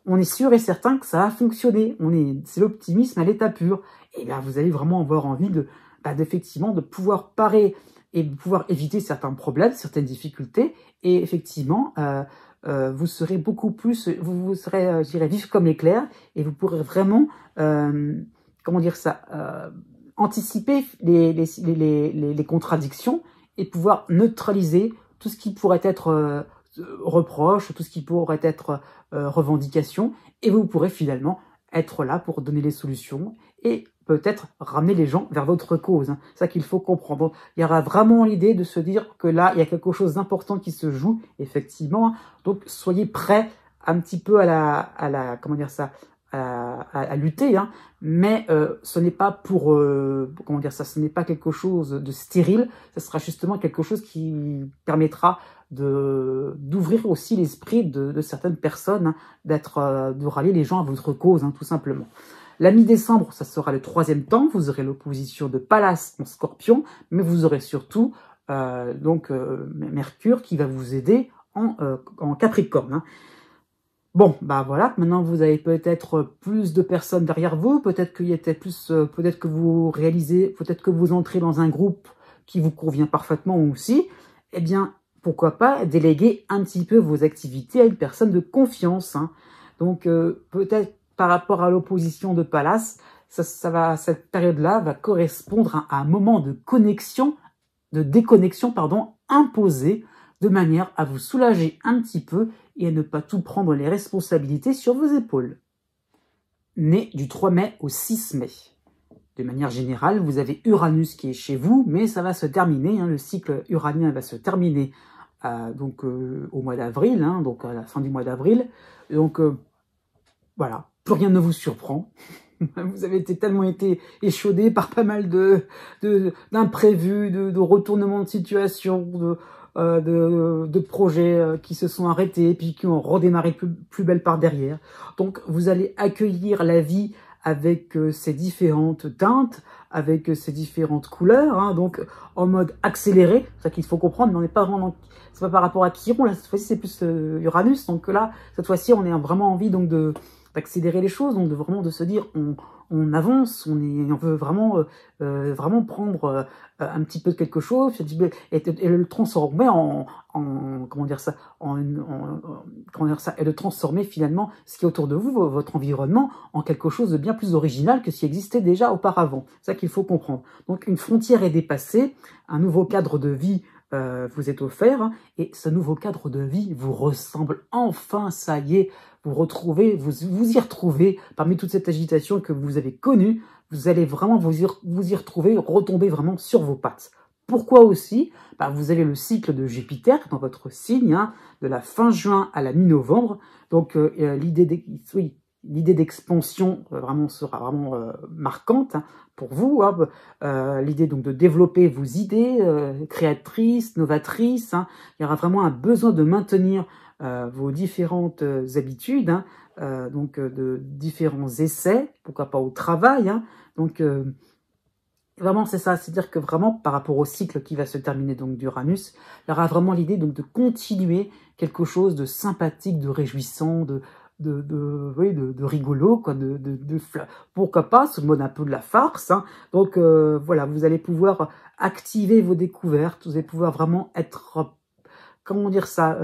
on est sûr et certain que ça va fonctionner. C'est l'optimisme à l'état pur. Et bien, vous allez vraiment avoir envie d'effectivement, de pouvoir parer et de pouvoir éviter certains problèmes, certaines difficultés. Et effectivement, vous serez beaucoup plus, vous serez, je dirais, vif comme l'éclair, et vous pourrez vraiment, comment dire ça, anticiper les contradictions et pouvoir neutraliser tout ce qui pourrait être reproche, tout ce qui pourrait être revendication, et vous pourrez finalement être là pour donner les solutions et peut-être ramener les gens vers votre cause. Hein. C'est ça qu'il faut comprendre. Donc, il y aura vraiment l'idée de se dire que là, il y a quelque chose d'important qui se joue, effectivement. Donc, soyez prêts un petit peu comment dire ça, à lutter, hein. Mais ce n'est pas pour, comment dire ça, ce n'est pas quelque chose de stérile, ce sera justement quelque chose qui permettra d'ouvrir aussi l'esprit de certaines personnes, hein, de rallier les gens à votre cause, hein, tout simplement. La mi-décembre, ça sera le 3e temps, vous aurez l'opposition de Pallas en Scorpion, mais vous aurez surtout Mercure qui va vous aider en Capricorne. Hein. Bon, bah voilà, maintenant vous avez peut-être plus de personnes derrière vous, peut-être qu'il y était plus, peut-être que vous réalisez, peut-être que vous entrez dans un groupe qui vous convient parfaitement aussi, eh bien, pourquoi pas déléguer un petit peu vos activités à une personne de confiance. Hein. Donc, peut-être par rapport à l'opposition de Pallas, cette période-là va correspondre à un moment de déconnexion, imposé, de manière à vous soulager un petit peu et à ne pas tout prendre les responsabilités sur vos épaules. Né du 3 mai au 6 mai. De manière générale, vous avez Uranus qui est chez vous, mais ça va se terminer, hein, le cycle uranien va se terminer au mois d'avril, hein, donc à la fin du mois d'avril. Donc voilà, plus rien ne vous surprend. Vous avez tellement été échaudé par pas mal d'imprévus, de retournements de situation, de projets qui se sont arrêtés et puis qui ont redémarré plus belle par derrière. Donc vous allez accueillir la vie avec ses différentes teintes, avec ses différentes couleurs, hein, donc en mode accéléré. C'est ça qu'il faut comprendre, mais on n'est pas vraiment, c'est pas par rapport à Chiron, là cette fois-ci c'est plus Uranus, donc là cette fois-ci on a vraiment envie donc d'accélérer les choses, donc de se dire on avance, on veut vraiment prendre un petit peu de quelque chose et le transformer comment dire ça, et de transformer finalement ce qui est autour de vous, votre environnement, en quelque chose de bien plus original que ce qui existait déjà auparavant. C'est ça qu'il faut comprendre. Donc une frontière est dépassée, un nouveau cadre de vie vous est offert, hein, et ce nouveau cadre de vie vous ressemble enfin, ça y est, vous y retrouvez parmi toute cette agitation que vous avez connue, vous allez vraiment vous y retrouver, retomber vraiment sur vos pattes. Pourquoi aussi? Vous avez le cycle de Jupiter dans votre signe, hein, de la fin juin à la mi-novembre, donc l'idée d'expansion vraiment sera vraiment marquante, hein, pour vous, hein. L'idée donc de développer vos idées créatrices, novatrices, hein. Il y aura vraiment un besoin de maintenir vos différentes habitudes, hein, de différents essais, pourquoi pas au travail, hein. Donc vraiment c'est ça, c'est-à-dire que vraiment par rapport au cycle qui va se terminer donc d'Uranus, il y aura vraiment l'idée donc de continuer quelque chose de sympathique, de réjouissant, de rigolo, quoi, pourquoi pas, sous le mode un peu de la farce, hein. Donc voilà, vous allez pouvoir activer vos découvertes, vous allez pouvoir vraiment être, comment dire ça,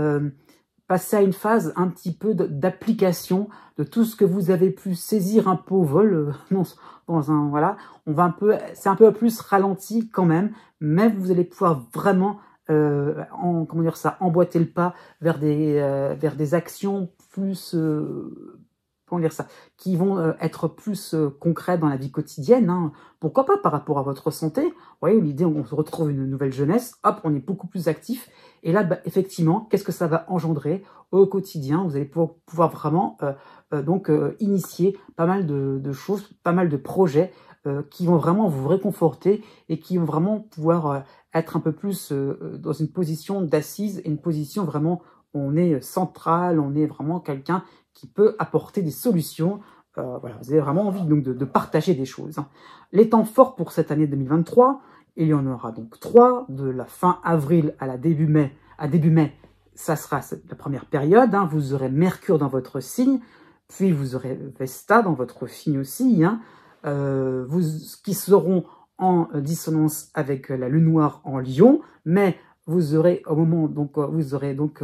passer à une phase un petit peu d'application de tout ce que vous avez pu saisir un peu au vol, voilà, c'est un peu plus ralenti quand même, mais vous allez pouvoir vraiment comment dire ça, emboîter le pas vers des actions plus comment dire ça, qui vont être plus concrètes dans la vie quotidienne, hein. Pourquoi pas par rapport à votre santé. Vous voyez, l'idée, on se retrouve une nouvelle jeunesse, hop, on est beaucoup plus actif, et là, effectivement, qu'est-ce que ça va engendrer au quotidien? Vous allez pouvoir vraiment initier pas mal de choses, pas mal de projets qui vont vraiment vous réconforter et qui vont vraiment pouvoir être un peu plus dans une position d'assise et une position vraiment où on est central, on est vraiment quelqu'un qui peut apporter des solutions. Voilà, vous avez vraiment envie donc de partager des choses, hein. Les temps forts pour cette année 2023, il y en aura donc 3, de la fin avril à début mai, ça sera la première période, hein. Vous aurez Mercure dans votre signe, Puis vous aurez Vesta dans votre signe aussi, hein, qui seront en dissonance avec la lune noire en Lion, mais vous aurez au moment donc vous aurez donc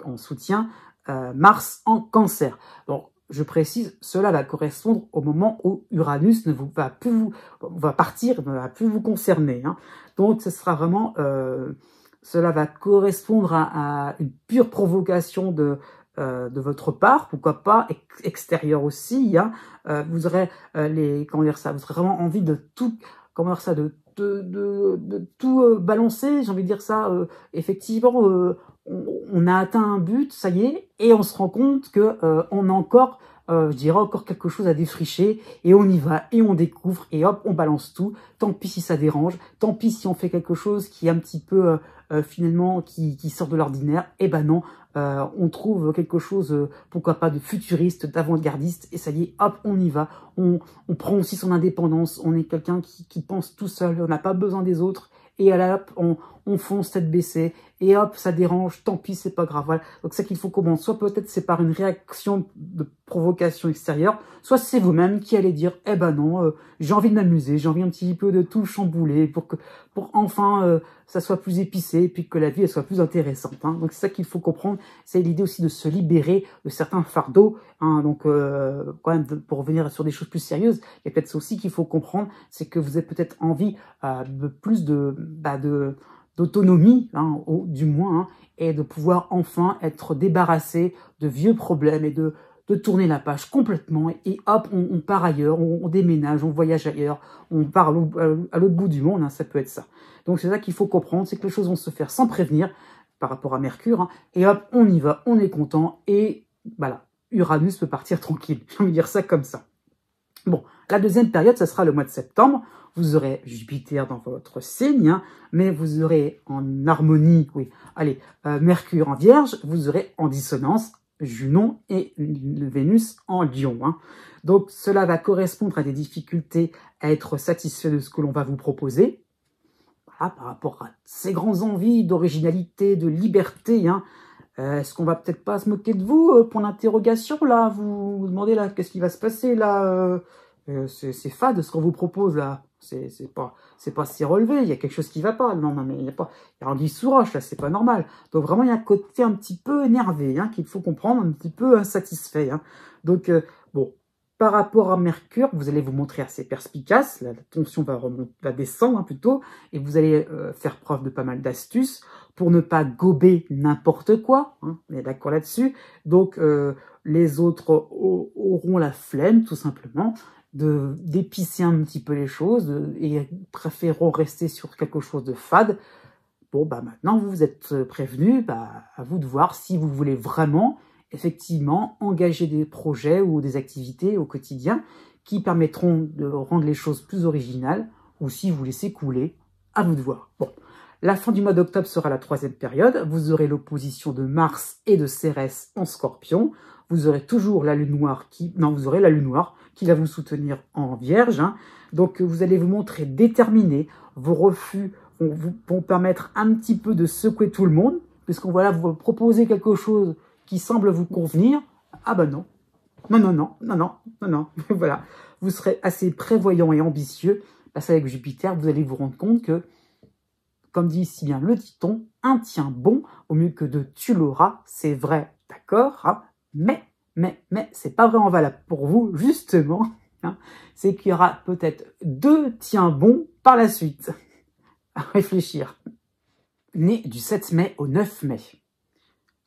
en soutien Mars en Cancer. Donc je précise, cela va correspondre au moment où Uranus va partir, ne va plus vous concerner, hein. Donc ce sera vraiment cela va correspondre à une pure provocation de votre part, pourquoi pas extérieure aussi, hein. Vous aurez comment dire ça, vous aurez vraiment envie de tout, comment dire ça, de tout balancer, j'ai envie de dire ça. Effectivement, on a atteint un but, ça y est, et on se rend compte que on a encore, je dirais encore quelque chose à défricher, et on y va, et on découvre, et hop, on balance tout. Tant pis si ça dérange, tant pis si on fait quelque chose qui est un petit peu finalement qui sort de l'ordinaire. Et ben non, on trouve quelque chose, pourquoi pas, de futuriste, d'avant-gardiste, et ça y est, hop, on y va. On prend aussi son indépendance, on est quelqu'un qui pense tout seul, on n'a pas besoin des autres, et là, hop, on fonce tête baissée, et hop, ça dérange, tant pis, c'est pas grave. Voilà. Donc c'est ça qu'il faut comprendre. Soit peut-être c'est par une réaction de provocation extérieure, soit c'est vous-même qui allez dire, eh ben non, j'ai envie de m'amuser, j'ai envie un petit peu de tout chambouler pour enfin ça soit plus épicé, et puis que la vie elle soit plus intéressante, hein. Donc c'est ça qu'il faut comprendre. C'est l'idée aussi de se libérer de certains fardeaux, hein. Donc quand même, pour revenir sur des choses plus sérieuses, il y a peut-être ça aussi qu'il faut comprendre, c'est que vous avez peut-être envie de plus d'autonomie, hein, du moins, hein, et de pouvoir enfin être débarrassé de vieux problèmes et de tourner la page complètement, et hop, on part ailleurs, on déménage, on voyage ailleurs, on part à l'autre bout du monde, hein, ça peut être ça. Donc c'est ça qu'il faut comprendre, c'est que les choses vont se faire sans prévenir par rapport à Mercure, hein, et hop, on y va, on est content, et voilà, Uranus peut partir tranquille, j'ai envie de dire ça comme ça. Bon, la deuxième période, ça sera le mois de septembre. Vous aurez Jupiter dans votre signe, hein, mais vous aurez en harmonie, oui, allez, Mercure en Vierge, vous aurez en dissonance Junon et Vénus en Lion, hein. Donc cela va correspondre à des difficultés à être satisfait de ce que l'on va vous proposer, voilà, par rapport à ces grandes envies d'originalité, de liberté, hein. Est-ce qu'on va peut-être pas se moquer de vous, pour l'interrogation, là, vous demandez, là, qu'est-ce qui va se passer, là, c'est fade ce qu'on vous propose, là, c'est pas si relevé, il y a quelque chose qui va pas, non, mais il y a anguille sous roche, là, c'est pas normal. Donc vraiment, il y a un côté un petit peu énervé, hein, qu'il faut comprendre, un petit peu insatisfait, hein. Donc, bon, par rapport à Mercure, vous allez vous montrer assez perspicace, la tension va descendre, hein, plutôt, et vous allez faire preuve de pas mal d'astuces pour ne pas gober n'importe quoi, hein, on est d'accord là-dessus. Donc les autres auront la flemme, tout simplement, d'épicer un petit peu les choses, et préféreront rester sur quelque chose de fade. Bon, bah maintenant, vous êtes prévenus, bah, à vous de voir si vous voulez vraiment, effectivement, engager des projets ou des activités au quotidien qui permettront de rendre les choses plus originales, ou si vous laissez couler, à vous de voir. Bon, la fin du mois d'octobre sera la troisième période. Vous aurez l'opposition de Mars et de Cérès en Scorpion. Vous aurez toujours la Lune noire vous aurez la Lune noire qui va vous soutenir en Vierge, hein. Donc vous allez vous montrer déterminé. Vos refus vont permettre un petit peu de secouer tout le monde, puisqu'on va vous proposer quelque chose qui semble vous convenir. Ah ben non. Non. Voilà. Vous serez assez prévoyant et ambitieux. Parce qu'avec Jupiter, vous allez vous rendre compte que, comme dit si bien le dit-on, un tient bon au mieux que de tu l'auras. C'est vrai, d'accord, hein, mais c'est pas vraiment valable pour vous, justement, hein. C'est qu'il y aura peut-être 2 tiens bons par la suite. À réfléchir. Né du 7 mai au 9 mai.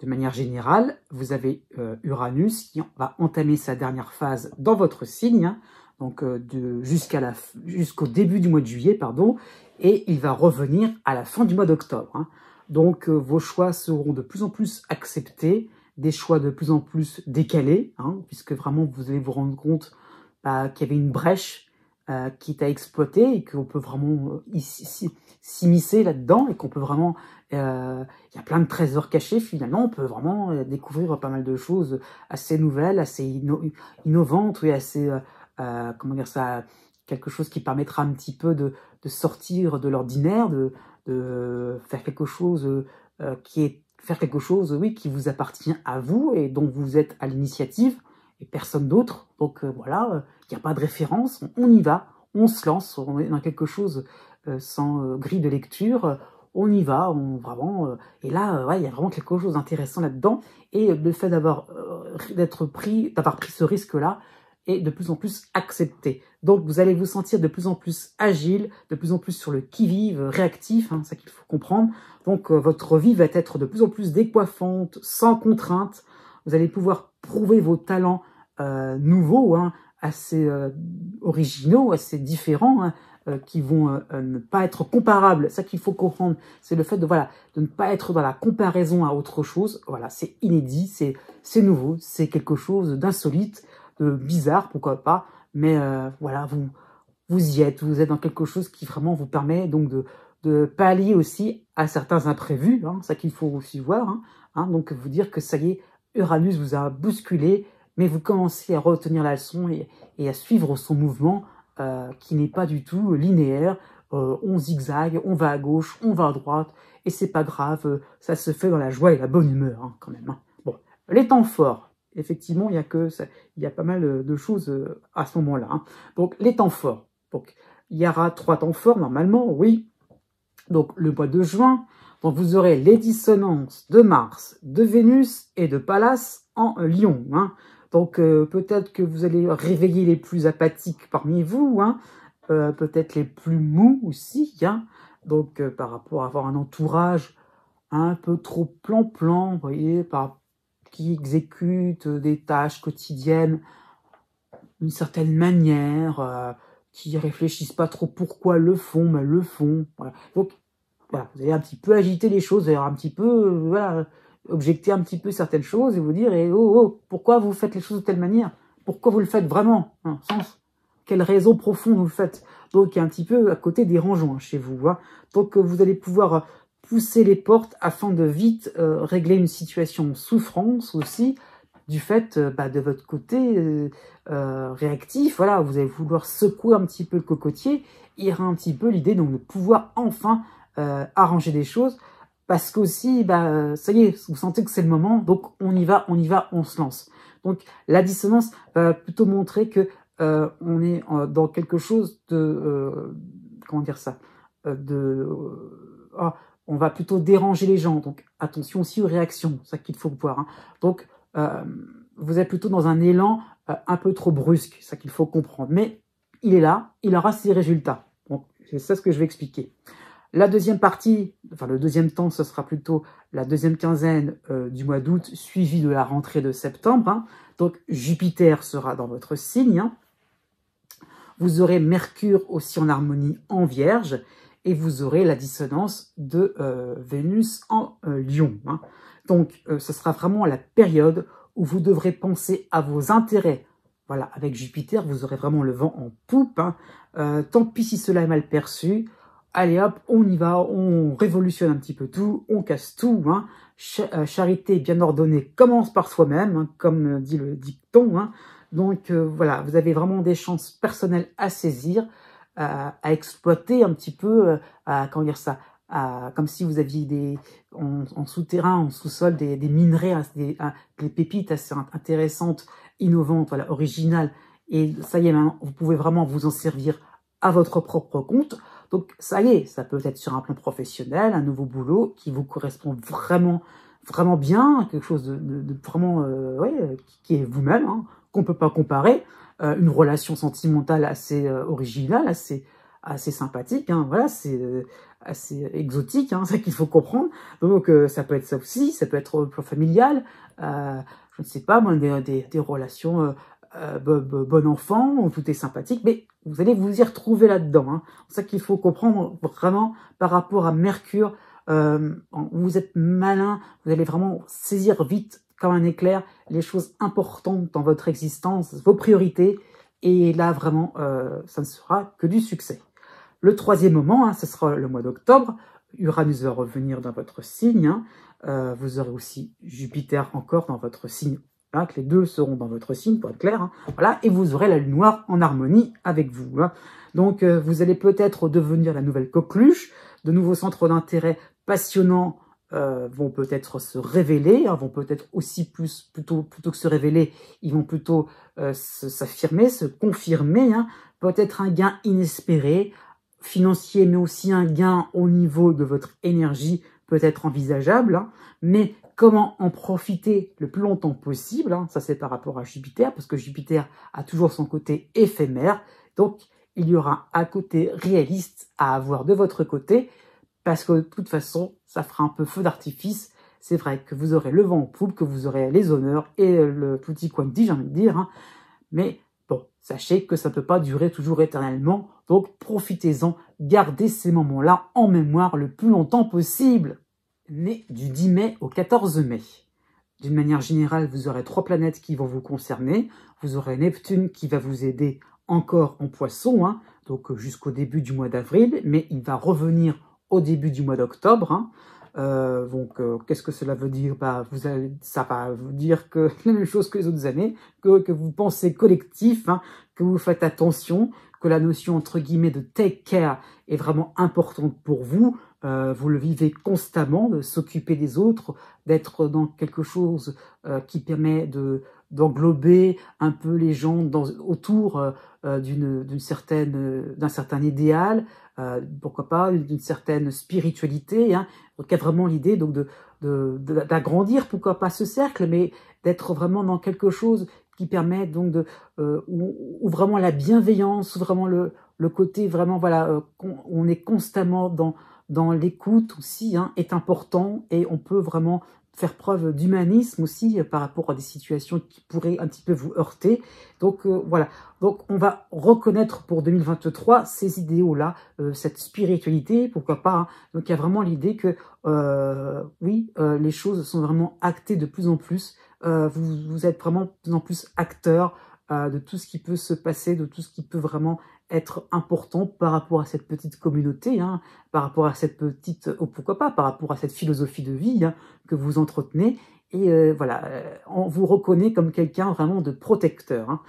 De manière générale, vous avez Uranus qui va entamer sa dernière phase dans votre signe, hein, donc jusqu'au début du mois de juillet, pardon, et il va revenir à la fin du mois d'octobre, hein. Donc vos choix seront de plus en plus acceptés, des choix de plus en plus décalés, hein, puisque vraiment vous allez vous rendre compte qu'il y avait une brèche qui est à exploiter, et qu'on peut vraiment s'immiscer là-dedans, et qu'on peut vraiment... il y a plein de trésors cachés, finalement. On peut vraiment découvrir pas mal de choses assez nouvelles, assez innovantes, et assez... comment dire ça, quelque chose qui permettra un petit peu de sortir de l'ordinaire, de faire quelque chose qui est faire quelque chose, oui, qui vous appartient à vous et dont vous êtes à l'initiative et personne d'autre. Donc voilà, il n'y a pas de référence, on y va, on se lance, on est dans quelque chose sans grille de lecture, on y va, et là, ouais, il y a vraiment quelque chose d'intéressant là-dedans. Et le fait d'avoir pris ce risque-là est de plus en plus accepté. Donc, vous allez vous sentir de plus en plus agile, de plus en plus sur le qui-vive, réactif, hein, c'est ça qu'il faut comprendre. Donc, votre vie va être de plus en plus décoiffante, sans contrainte. Vous allez pouvoir prouver vos talents nouveaux, hein, assez originaux, assez différents, hein, qui vont ne pas être comparables. Ça qu'il faut comprendre, c'est le fait de ne pas être dans la comparaison à autre chose. Voilà, c'est inédit, c'est nouveau, c'est quelque chose d'insolite, de bizarre, pourquoi pas. Mais voilà, vous y êtes, vous êtes dans quelque chose qui vraiment vous permet donc de pallier aussi à certains imprévus. Hein, ça qu'il faut aussi voir. Donc vous dire que ça y est, Uranus vous a bousculé, mais vous commencez à retenir la leçon et à suivre son mouvement qui n'est pas du tout linéaire. On zigzague, on va à gauche, on va à droite, et c'est pas grave, ça se fait dans la joie et la bonne humeur, hein, quand même. Hein. Bon, les temps forts, effectivement, il y a pas mal de choses à ce moment-là. Hein. Donc, les temps forts. Donc, il y aura 3 temps forts, normalement, oui. Donc, le mois de juin, donc vous aurez les dissonances de Mars, de Vénus et de Pallas en Lion. Hein. Donc, peut-être que vous allez réveiller les plus apathiques parmi vous, hein, peut-être les plus mous aussi. Hein. Donc, par rapport à avoir un entourage un peu trop plan-plan, vous voyez, qui exécute des tâches quotidiennes d'une certaine manière, qui réfléchissent pas trop pourquoi le font, mais le font. Voilà. Donc, voilà, vous allez un petit peu agiter les choses, vous allez un petit peu, objecter un petit peu certaines choses et vous dire, pourquoi vous faites les choses de telle manière? Pourquoi vous le faites vraiment? Hein, quelle raison profonde vous le faites? Donc, il y a un petit peu à côté dérangeant hein, chez vous. Hein. Donc, vous allez pouvoir pousser les portes afin de vite régler une situation souffrance aussi, du fait de votre côté réactif. Voilà, vous allez vouloir secouer un petit peu le cocotier. Il y aura un petit peu l'idée donc de pouvoir enfin arranger des choses. Parce qu'aussi, ça y est, vous sentez que c'est le moment, donc on y va, on se lance. Donc la dissonance va plutôt montrer que on est dans quelque chose de, comment dire ça, on va plutôt déranger les gens. Donc attention aussi aux réactions, c'est ça qu'il faut voir. Hein. Donc vous êtes plutôt dans un élan un peu trop brusque, c'est ça qu'il faut comprendre. Mais il est là, il aura ses résultats. Donc c'est ça ce que je vais expliquer. La deuxième partie, enfin le deuxième temps, ce sera plutôt la deuxième quinzaine du mois d'août, suivie de la rentrée de septembre. Hein. Donc Jupiter sera dans votre signe. Hein. Vous aurez Mercure aussi en harmonie en Vierge. Et vous aurez la dissonance de Vénus en Lion. Hein. Donc ce sera vraiment la période où vous devrez penser à vos intérêts. Voilà, avec Jupiter, vous aurez vraiment le vent en poupe. Hein. Tant pis si cela est mal perçu. Allez hop, on y va, on révolutionne un petit peu tout, on casse tout. Hein. Charité bien ordonnée commence par soi-même, hein, comme dit le dicton. Hein. Donc voilà, vous avez vraiment des chances personnelles à saisir, à exploiter un petit peu, comment dire ça, comme si vous aviez en souterrain, en sous-sol, des minerais, des pépites assez intéressantes, innovantes, voilà, originales. Et ça y est, maintenant, vous pouvez vraiment vous en servir à votre propre compte. Donc, ça y est, ça peut être sur un plan professionnel, un nouveau boulot qui vous correspond vraiment, vraiment bien, quelque chose de vraiment, qui est vous-même, hein, qu'on peut pas comparer, une relation sentimentale assez originale, assez sympathique, hein, voilà, c'est assez exotique, hein, c'est ça qu'il faut comprendre. Donc, ça peut être ça aussi, ça peut être au plan familial, je ne sais pas, moi, des relations bon enfant, où tout est sympathique, mais vous allez vous y retrouver là-dedans. Hein. C'est ça qu'il faut comprendre vraiment par rapport à Mercure. Vous êtes malin, vous allez vraiment saisir vite, comme un éclair, les choses importantes dans votre existence, vos priorités, et là vraiment, ça ne sera que du succès. Le troisième moment, hein, ce sera le mois d'octobre. Uranus va revenir dans votre signe. Hein. Vous aurez aussi Jupiter encore dans votre signe. Hein, que les deux seront dans votre signe, pour être clair. Hein. Voilà, et vous aurez la lune noire en harmonie avec vous. Hein. Donc, vous allez peut-être devenir la nouvelle coqueluche, de nouveaux centres d'intérêt passionnants vont peut-être se révéler, hein, vont peut-être aussi plutôt que se révéler, ils vont plutôt s'affirmer, se confirmer, hein, peut-être un gain inespéré, financier, mais aussi un gain au niveau de votre énergie peut être envisageable, hein, mais comment en profiter le plus longtemps possible, hein, ça c'est par rapport à Jupiter, parce que Jupiter a toujours son côté éphémère, donc il y aura un côté réaliste à avoir de votre côté, parce que de toute façon, ça fera un peu feu d'artifice. C'est vrai que vous aurez le vent en poupe, que vous aurez les honneurs et le tutti quanti, j'ai envie de dire, hein, mais bon, sachez que ça ne peut pas durer toujours éternellement, donc profitez-en, gardez ces moments-là en mémoire le plus longtemps possible. Né du 10 mai au 14 mai. D'une manière générale, vous aurez 3 planètes qui vont vous concerner. Vous aurez Neptune qui va vous aider encore en Poisson, hein, donc jusqu'au début du mois d'avril, mais il va revenir au début du mois d'octobre, hein. Qu'est-ce que cela veut dire? Ça va vous dire que la même chose que les autres années, que vous pensez collectif, hein, que vous faites attention, que la notion entre guillemets de take care est vraiment importante pour vous. Vous le vivez constamment, de s'occuper des autres, d'être dans quelque chose qui permet d'englober un peu les gens autour d'un certain idéal, pourquoi pas d'une certaine spiritualité, hein. Donc il y a vraiment l'idée donc d'agrandir, pourquoi pas ce cercle, mais d'être vraiment dans quelque chose qui permet donc où vraiment la bienveillance, où vraiment le côté vraiment voilà, on est constamment dans l'écoute aussi, hein, est important, et on peut vraiment faire preuve d'humanisme aussi par rapport à des situations qui pourraient un petit peu vous heurter. Donc voilà, donc on va reconnaître pour 2023 ces idéaux-là, cette spiritualité, pourquoi pas, hein. Donc il y a vraiment l'idée que oui, les choses sont vraiment actées de plus en plus, vous êtes vraiment de plus en plus acteur de tout ce qui peut se passer, de tout ce qui peut vraiment être important par rapport à cette petite communauté, hein, par rapport à cette petite, ou pourquoi pas, par rapport à cette philosophie de vie, hein, que vous entretenez, et voilà, on vous reconnaît comme quelqu'un vraiment de protecteur, hein.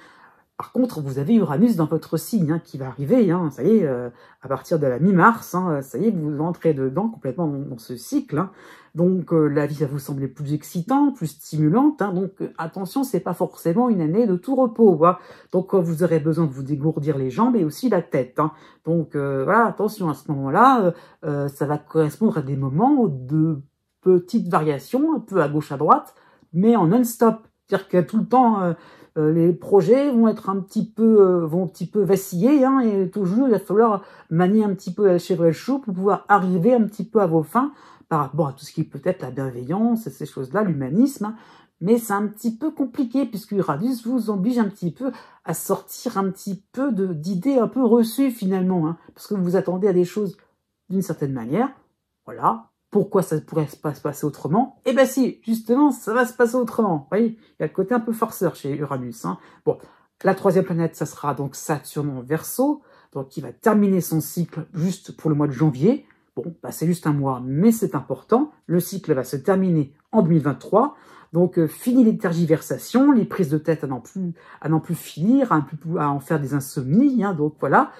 Par contre, vous avez Uranus dans votre signe, hein, qui va arriver, hein, ça y est, à partir de la mi-mars, hein, ça y est, vous entrez dedans complètement dans ce cycle, hein. Donc la vie va vous sembler plus excitante, plus stimulante, hein. Donc attention, c'est pas forcément une année de tout repos, hein. Donc vous aurez besoin de vous dégourdir les jambes et aussi la tête, hein. Donc voilà, attention à ce moment-là, ça va correspondre à des moments de petites variations, un peu à gauche à droite, mais en non-stop, c'est-à-dire que tout le temps les projets vont être un petit peu vaciller, hein, et toujours il va falloir manier un petit peu la chèvre et le chou pour pouvoir arriver un petit peu à vos fins par rapport à tout ce qui peut être la bienveillance et ces choses-là, l'humanisme, hein. Mais c'est un petit peu compliqué puisque Uranus vous oblige un petit peu à sortir un petit peu d'idées un peu reçues finalement, hein, parce que vous vous attendez à des choses d'une certaine manière, voilà. Pourquoi ça pourrait pas se passer autrement? Eh ben si, justement, ça va se passer autrement. Vous voyez, il y a le côté un peu farceur chez Uranus, hein. Bon, la 3e planète, ça sera donc Saturne en Verseau, donc qui va terminer son cycle juste pour le mois de janvier. Bon, bah c'est juste un mois, mais c'est important. Le cycle va se terminer en 2023. Donc, fini les tergiversations, les prises de tête à n'en plus finir, à en faire des insomnies, hein. Donc voilà,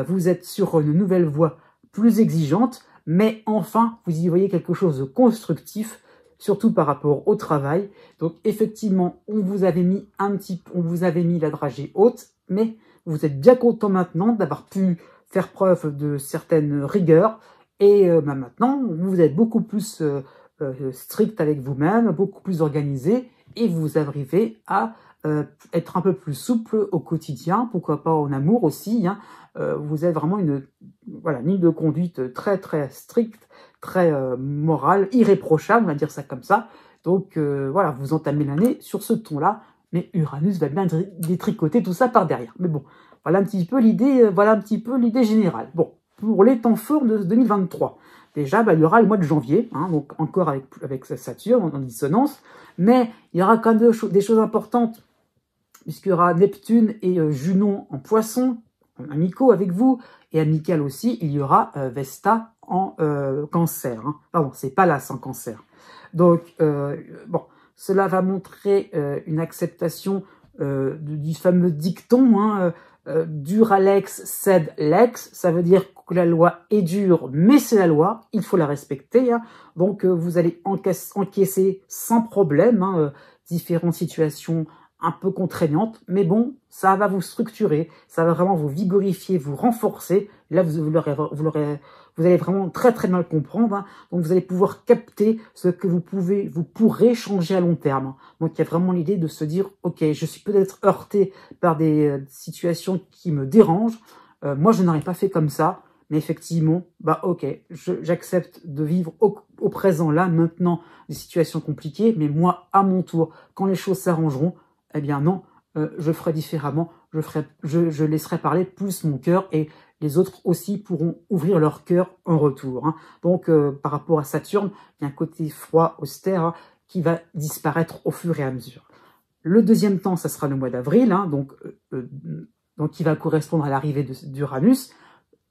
vous êtes sur une nouvelle voie plus exigeante, mais enfin, vous y voyez quelque chose de constructif, surtout par rapport au travail. Donc, effectivement, on vous avait mis la dragée haute, mais vous êtes bien content maintenant d'avoir pu faire preuve de certaines rigueurs, et maintenant, vous êtes beaucoup plus strict avec vous-même, beaucoup plus organisé, et vous arrivez à être un peu plus souple au quotidien, pourquoi pas en amour aussi, hein. Vous êtes vraiment une ligne de conduite très très stricte, très morale, irréprochable, on va dire ça comme ça. Donc voilà, vous entamez l'année sur ce ton-là, mais Uranus va bien détricoter tout ça par derrière. Mais bon, voilà un petit peu l'idée générale. Bon, pour les temps forts de 2023. Déjà, il y aura le mois de janvier, hein, donc encore avec Saturne en dissonance, mais il y aura quand même des choses importantes, puisqu'il y aura Neptune et Junon en Poisson, amicaux avec vous, et amical aussi, il y aura Vesta en Cancer, hein. Pardon, c'est Pallas en Cancer. Donc, bon, cela va montrer une acceptation du fameux dicton, hein, dur à l'ex, cède l'ex. Ça veut dire que la loi est dure, mais c'est la loi, il faut la respecter. Hein. Donc, vous allez encaisser sans problème différentes situations un peu contraignantes, mais bon, ça va vous structurer, ça va vraiment vous vigorifier, vous renforcer. Là, vous allez vraiment très très bien le comprendre. Hein. Donc, vous allez pouvoir capter ce que vous pourrez changer à long terme. Donc, il y a vraiment l'idée de se dire, ok, je suis peut-être heurté par des situations qui me dérangent. Moi, je n'aurais pas fait comme ça. Mais effectivement, bah ok, j'accepte de vivre au présent, là, maintenant, des situations compliquées. Mais moi, à mon tour, quand les choses s'arrangeront, eh bien non, je ferai différemment. Je laisserai parler plus mon cœur et les autres aussi pourront ouvrir leur cœur en retour. Hein. Donc, par rapport à Saturne, il y a un côté froid, austère, hein, qui va disparaître au fur et à mesure. Le deuxième temps, ça sera le mois d'avril, hein, donc qui va correspondre à l'arrivée d'Uranus,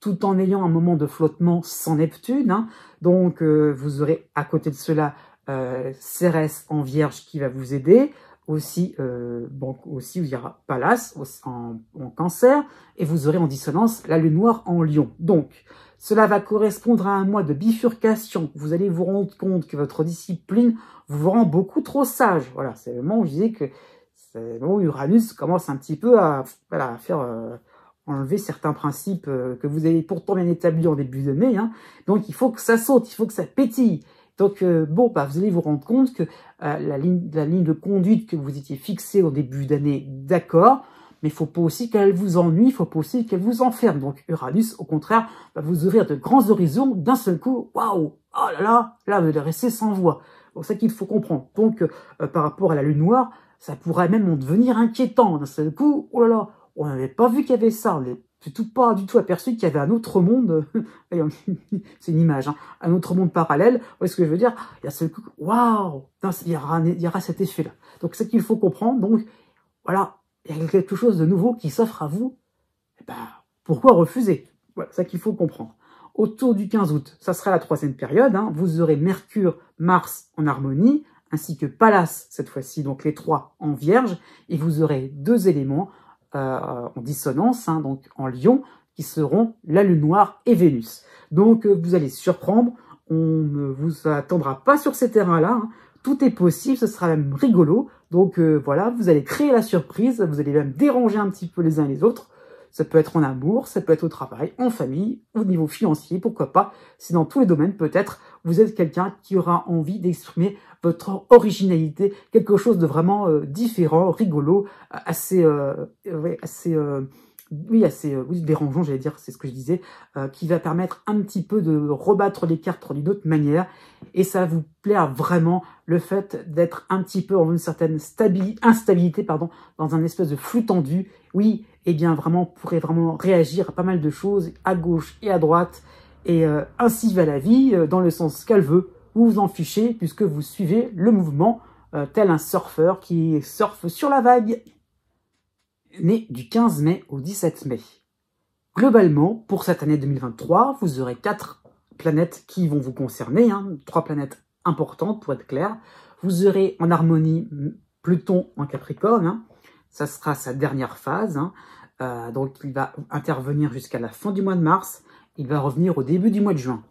tout en ayant un moment de flottement sans Neptune. Hein. Donc, vous aurez à côté de cela Cérès en Vierge qui va vous aider. Aussi, aussi il y aura Pallas en Cancer. Et vous aurez en dissonance la Lune noire en Lion. Donc, cela va correspondre à un mois de bifurcation. Vous allez vous rendre compte que votre discipline vous rend beaucoup trop sage. Voilà, c'est le moment où je disais que c'est le moment où Uranus commence un petit peu à faire... enlever certains principes que vous avez pourtant bien établis en début d'année. Hein. Donc, il faut que ça saute, il faut que ça pétille. Donc, vous allez vous rendre compte que la ligne de conduite que vous étiez fixée au début d'année, d'accord, mais il ne faut pas aussi qu'elle vous ennuie, il ne faut pas aussi qu'elle vous enferme. Donc, Uranus, au contraire, va vous ouvrir de grands horizons d'un seul coup. Waouh, oh là, vous allez rester sans voix. C'est ça qu'il faut comprendre. Donc, par rapport à la Lune noire, ça pourrait même en devenir inquiétant. D'un seul coup, oh là là, on n'avait pas vu qu'il y avait ça, on n'avait pas du tout aperçu qu'il y avait un autre monde, c'est une image, hein, un autre monde parallèle, vous voyez ce que je veux dire, il y a ce coup, waouh, il y aura cet effet-là. Donc c'est ça qu'il faut comprendre, donc voilà, il y a quelque chose de nouveau qui s'offre à vous, et ben, pourquoi refuser? Voilà, c'est ça qu'il faut comprendre. Autour du 15 août, ça sera la troisième période, hein, vous aurez Mercure, Mars en harmonie, ainsi que Pallas cette fois-ci, donc les trois en Vierge, et vous aurez deux éléments, en dissonance, hein, donc en Lion, qui seront la Lune noire et Vénus. Donc vous allez surprendre, on ne vous attendra pas sur ces terrains-là, hein. Tout est possible, ce sera même rigolo. Donc voilà, vous allez créer la surprise, vous allez même déranger un petit peu les uns les autres. Ça peut être en amour, ça peut être au travail, en famille, au niveau financier, pourquoi pas. C'est dans tous les domaines, peut-être, vous êtes quelqu'un qui aura envie d'exprimer votre originalité, quelque chose de vraiment différent, rigolo, assez dérangeant, j'allais dire, c'est ce que je disais, qui va permettre un petit peu de rebattre les cartes d'une autre manière, et ça va vous plaire vraiment, le fait d'être un petit peu dans une certaine instabilité, dans un espèce de flux tendu. Oui, eh bien vraiment, pourrez vraiment réagir à pas mal de choses, à gauche et à droite, et ainsi va la vie, dans le sens qu'elle veut. Vous vous en fichez, puisque vous suivez le mouvement, tel un surfeur qui surfe sur la vague. Né du 15 mai au 17 mai. Globalement, pour cette année 2023, vous aurez 4 planètes qui vont vous concerner, hein, 3 planètes importantes pour être clair. Vous aurez en harmonie Pluton en Capricorne, hein, ça sera sa dernière phase, hein, donc il va intervenir jusqu'à la fin du mois de mars, il va revenir au début du mois de juin.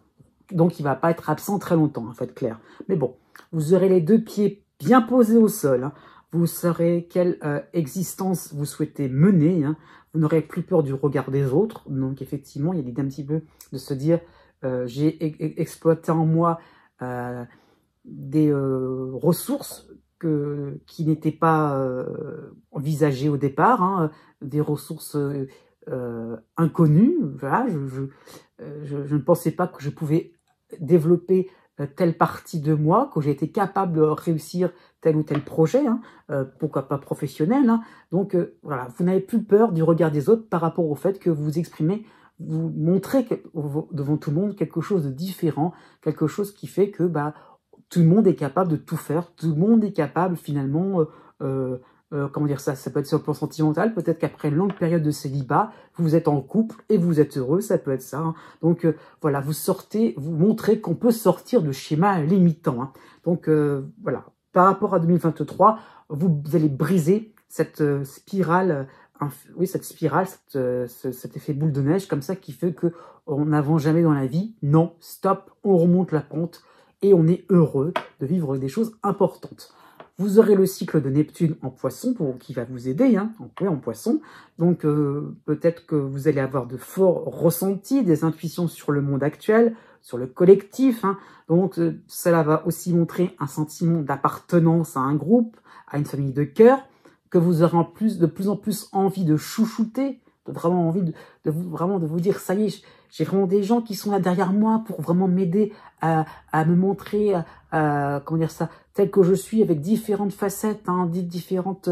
Donc il ne va pas être absent très longtemps, il faut être clair. Mais bon, vous aurez les deux pieds bien posés au sol, hein. Vous saurez quelle existence vous souhaitez mener. Hein. Vous n'aurez plus peur du regard des autres. Donc effectivement, il y a l'idée un petit peu de se dire j'ai exploité en moi des ressources qui n'étaient pas envisagées au départ, hein, des ressources inconnues. Voilà, je ne pensais pas que je pouvais développer telle partie de moi, que j'ai été capable de réussir tel ou tel projet, hein, pourquoi pas professionnel. Hein. Donc voilà, vous n'avez plus peur du regard des autres par rapport au fait que vous exprimez, vous montrez devant tout le monde quelque chose de différent, quelque chose qui fait que tout le monde est capable de tout faire, tout le monde est capable finalement, comment dire ça peut être sur le plan sentimental, peut-être qu'après une longue période de célibat, vous êtes en couple et vous êtes heureux, ça peut être ça. Hein. Donc voilà, vous montrez qu'on peut sortir de schémas limitants. Hein. Donc voilà, par rapport à 2023, vous allez briser cette spirale oui, cette spirale, cet effet boule de neige comme ça qui fait que on n'avance jamais dans la vie. Non, stop, on remonte la pente et on est heureux de vivre des choses importantes. Vous aurez le cycle de Neptune en poisson qui va vous aider, hein, en poisson. Donc peut-être que vous allez avoir de forts ressentis, des intuitions sur le monde actuel, sur le collectif. Hein. Donc cela va aussi montrer un sentiment d'appartenance à un groupe, à une famille de cœur, que vous aurez de plus en plus envie de chouchouter, vraiment envie de vous dire, ça y est, j'ai vraiment des gens qui sont là derrière moi pour vraiment m'aider à me montrer, comment dire ça, tel que je suis, avec différentes facettes, hein, différentes,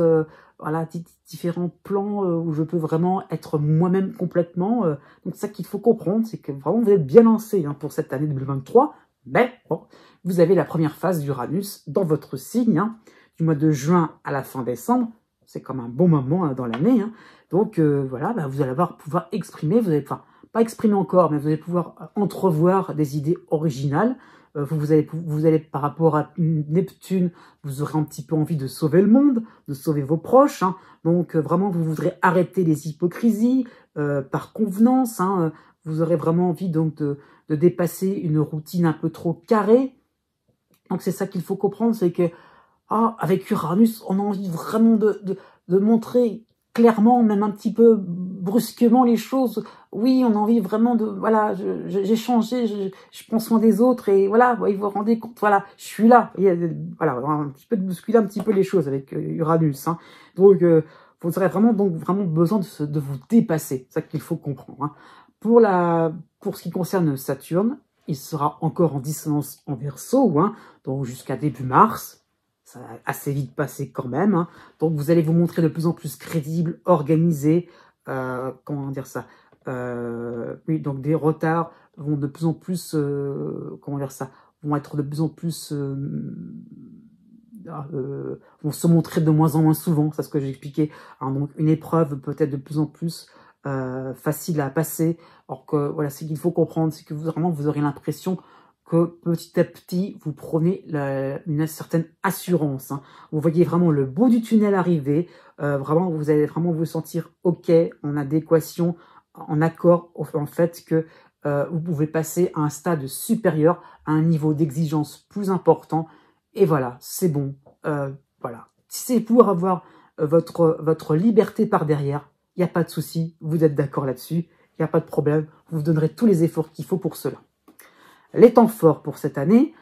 voilà, différents plans où je peux vraiment être moi-même complètement. Donc ça qu'il faut comprendre, c'est que vraiment vous êtes bien lancé hein, pour cette année 2023, mais bon, vous avez la première phase d'Uranus dans votre signe, hein, du mois de juin à la fin décembre. C'est comme un bon moment dans l'année. Hein. Donc voilà, vous allez pouvoir exprimer, vous allez, enfin, pas exprimer encore, mais vous allez pouvoir entrevoir des idées originales. Vous allez, par rapport à Neptune, vous aurez un petit peu envie de sauver le monde, de sauver vos proches. Hein. Donc vraiment, vous voudrez arrêter les hypocrisies par convenance. Hein. Vous aurez vraiment envie donc de dépasser une routine un peu trop carrée. Donc c'est ça qu'il faut comprendre, c'est que avec Uranus, on a envie vraiment de montrer clairement, même un petit peu brusquement les choses. Oui, on a envie vraiment de, voilà, j'ai changé, je prends soin des autres et voilà, vous vous rendez compte, voilà, je suis là. Voilà, un petit peu de bousculer un petit peu les choses avec Uranus. Hein. Donc, vous aurez vraiment besoin de vous dépasser. C'est ça qu'il faut comprendre. Hein. Pour ce qui concerne Saturne, il sera encore en dissonance en Verseau, hein, donc jusqu'à début mars. Ça va assez vite passer quand même. Hein. Donc, vous allez vous montrer de plus en plus crédible, organisé. Comment dire ça oui, donc des retards vont de plus en plus, comment dire ça, vont être de plus en plus, vont se montrer de moins en moins souvent. C'est ce que j'ai expliqué. Hein, donc, une épreuve peut être de plus en plus facile à passer. Alors que voilà, ce qu'il faut comprendre, c'est que vous aurez l'impression que petit à petit, vous prenez une certaine assurance. Hein. Vous voyez vraiment le bout du tunnel arriver. Vraiment, vous allez vraiment vous sentir OK, en adéquation, en accord en fait que vous pouvez passer à un stade supérieur, à un niveau d'exigence plus important. Et voilà, c'est bon. Voilà. Si c'est pour avoir votre liberté par derrière, il n'y a pas de souci. Vous êtes d'accord là-dessus. Il n'y a pas de problème. Vous donnerez tous les efforts qu'il faut pour cela. Les temps forts pour cette année,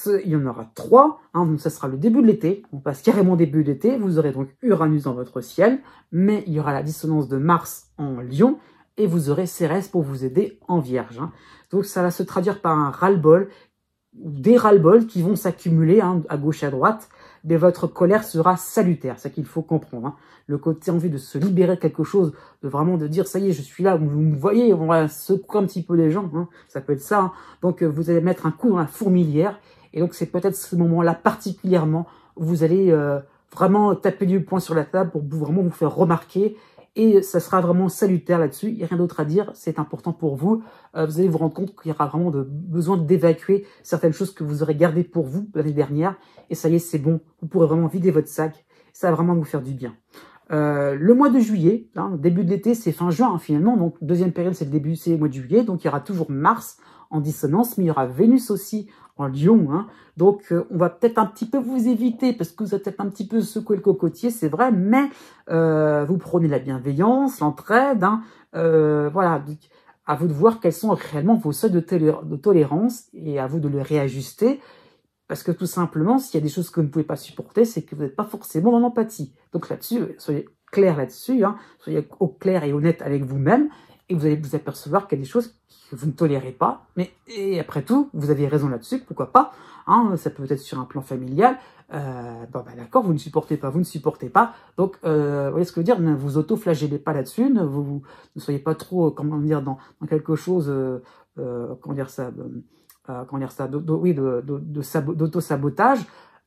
il y en aura 3. Hein, donc ça sera le début de l'été. On passe carrément au début de l'été. Vous aurez donc Uranus dans votre ciel. Mais il y aura la dissonance de Mars en Lion. Et vous aurez Cérès pour vous aider en Vierge. Hein. Donc ça va se traduire par un ras-le-bol, des ras-le-bol qui vont s'accumuler hein, à gauche et à droite. Mais votre colère sera salutaire. C'est ça qu'il faut comprendre. Hein. Le côté envie de se libérer de quelque chose, de vraiment de dire ça y est, je suis là, vous me voyez, on va secouer un petit peu les gens. Hein. Ça peut être ça. Hein. Donc vous allez mettre un coup dans la fourmilière. Et donc c'est peut-être ce moment-là particulièrement où vous allez vraiment taper du poing sur la table pour vraiment vous faire remarquer. Et ça sera vraiment salutaire là-dessus. Il n'y a rien d'autre à dire. C'est important pour vous. Vous allez vous rendre compte qu'il y aura vraiment besoin d'évacuer certaines choses que vous aurez gardées pour vous l'année dernière. Et ça y est, c'est bon. Vous pourrez vraiment vider votre sac. Ça va vraiment vous faire du bien. Le mois de juillet, hein, début de l'été, c'est fin juin hein, finalement. Donc, deuxième période, c'est le mois de juillet. Donc, il y aura toujours Mars en dissonance, mais il y aura Vénus aussi en Lion. Hein. Donc, on va peut-être un petit peu vous éviter parce que vous avez peut-être un petit peu secoué le cocotier, c'est vrai, mais vous prenez la bienveillance, l'entraide. Hein, voilà, donc, à vous de voir quels sont réellement vos seuils de tolérance et à vous de les réajuster. Parce que tout simplement, s'il y a des choses que vous ne pouvez pas supporter, c'est que vous n'êtes pas forcément dans l'empathie. Donc là-dessus, soyez clair là-dessus, hein, soyez au clair et honnête avec vous-même, et vous allez vous apercevoir qu'il y a des choses que vous ne tolérez pas. Mais et après tout, vous avez raison là-dessus, pourquoi pas. Hein, ça peut être sur un plan familial. D'accord, vous ne supportez pas. Donc, vous voyez ce que je veux dire, ne vous auto-flagellez pas là-dessus, ne soyez pas trop, comment dire, dans quelque chose, comment dire ça, d'auto-sabotage.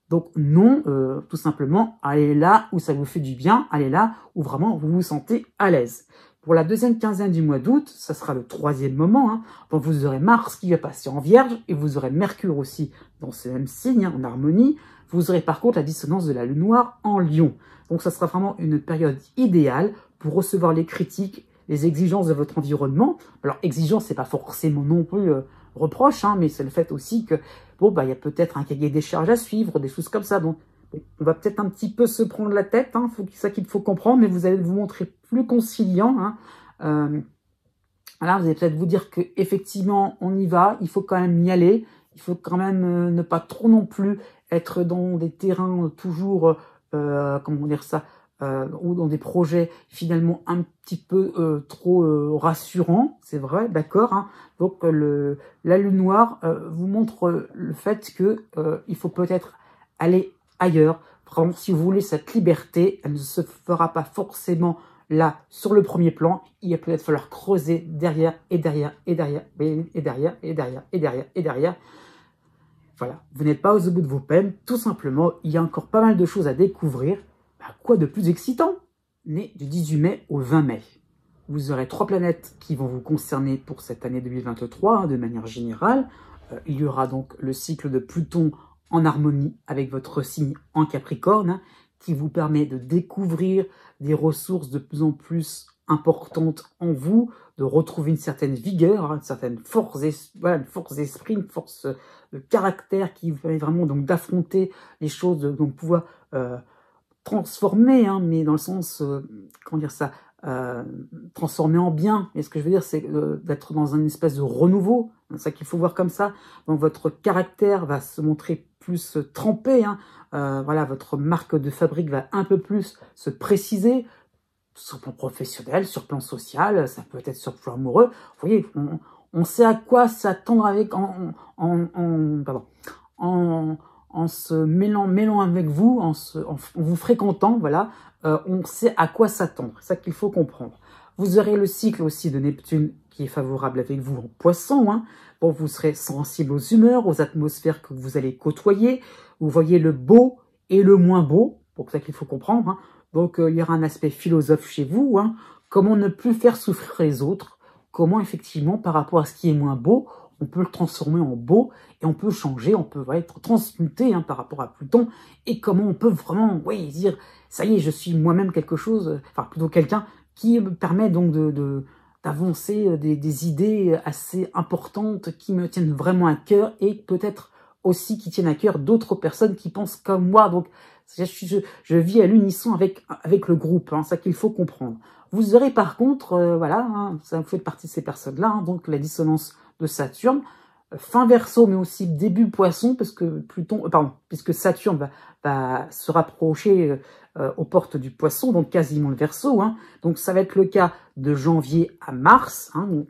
Donc non, tout simplement, allez là où ça vous fait du bien, allez là où vraiment vous vous sentez à l'aise. Pour la deuxième quinzaine du mois d'août, ça sera le troisième moment. Hein, donc vous aurez Mars qui va passer en Vierge et vous aurez Mercure aussi dans ce même signe, hein, en harmonie. Vous aurez par contre la dissonance de la Lune noire en Lion. Donc ça sera vraiment une période idéale pour recevoir les critiques, les exigences de votre environnement. Alors, exigence, c'est pas forcément non plus reproche, hein, mais c'est le fait aussi que, bon, bah, il y a peut-être un cahier des charges à suivre, des choses comme ça. Donc, bon, on va peut-être un petit peu se prendre la tête, hein, c'est ça qu'il faut comprendre, mais vous allez vous montrer plus conciliant, hein. Voilà, vous allez peut-être vous dire que effectivement on y va, il faut quand même y aller, il faut quand même ne pas trop non plus être dans des terrains toujours, comment dire ça, ou dans des projets finalement un petit peu trop rassurants, c'est vrai, d'accord, hein. Donc la lune noire vous montre le fait que il faut peut-être aller ailleurs. Vraiment, si vous voulez cette liberté, elle ne se fera pas forcément là, sur le premier plan. Il va peut-être falloir creuser derrière et derrière et derrière et derrière et derrière et derrière et derrière. Voilà, vous n'êtes pas au bout de vos peines, tout simplement, il y a encore pas mal de choses à découvrir. Bah, quoi de plus excitant? Né du 18 mai au 20 mai. Vous aurez 3 planètes qui vont vous concerner pour cette année 2023, hein, de manière générale. Il y aura donc le cycle de Pluton en harmonie avec votre signe en Capricorne, hein, qui vous permet de découvrir des ressources de plus en plus importantes en vous, de retrouver une certaine vigueur, hein, une certaine force, voilà, une force d'esprit, une force de caractère qui vous permet vraiment donc d'affronter les choses, de donc pouvoir transformer, hein, mais dans le sens, comment dire ça, transformer en bien. Et ce que je veux dire, c'est d'être dans une espèce de renouveau. C'est ça qu'il faut voir comme ça. Donc votre caractère va se montrer plus trempé, hein. Voilà, votre marque de fabrique va un peu plus se préciser sur le plan professionnel, sur le plan social, ça peut être sur le plan amoureux. Vous voyez, on sait à quoi s'attendre avec en se mêlant avec vous, en vous fréquentant, voilà, on sait à quoi s'attendre. C'est ça qu'il faut comprendre. Vous aurez le cycle aussi de Neptune qui est favorable avec vous en Poisson, hein. Bon, vous serez sensible aux humeurs, aux atmosphères que vous allez côtoyer. Vous voyez le beau et le moins beau, pour ça qu'il faut comprendre, hein. Donc, il y aura un aspect philosophe chez vous, hein. Comment ne plus faire souffrir les autres? Comment, effectivement, par rapport à ce qui est moins beau, on peut le transformer en beau et on peut changer, on peut être transmuté, hein, par rapport à Pluton. Et comment on peut vraiment, oui, dire, ça y est, je suis moi-même quelque chose, enfin, plutôt quelqu'un qui me permet donc d'avancer des idées assez importantes qui me tiennent vraiment à cœur et peut-être aussi qui tiennent à cœur d'autres personnes qui pensent comme moi. Donc, je vis à l'unisson avec le groupe, hein, ça qu'il faut comprendre. Vous aurez par contre, voilà, hein, ça vous fait partie de ces personnes-là, hein, donc la dissonance de Saturne, fin Verseau, mais aussi début Poisson, parce que puisque Saturne va se rapprocher aux portes du Poisson, donc quasiment le Verseau, hein. Donc ça va être le cas de janvier à mars, hein, où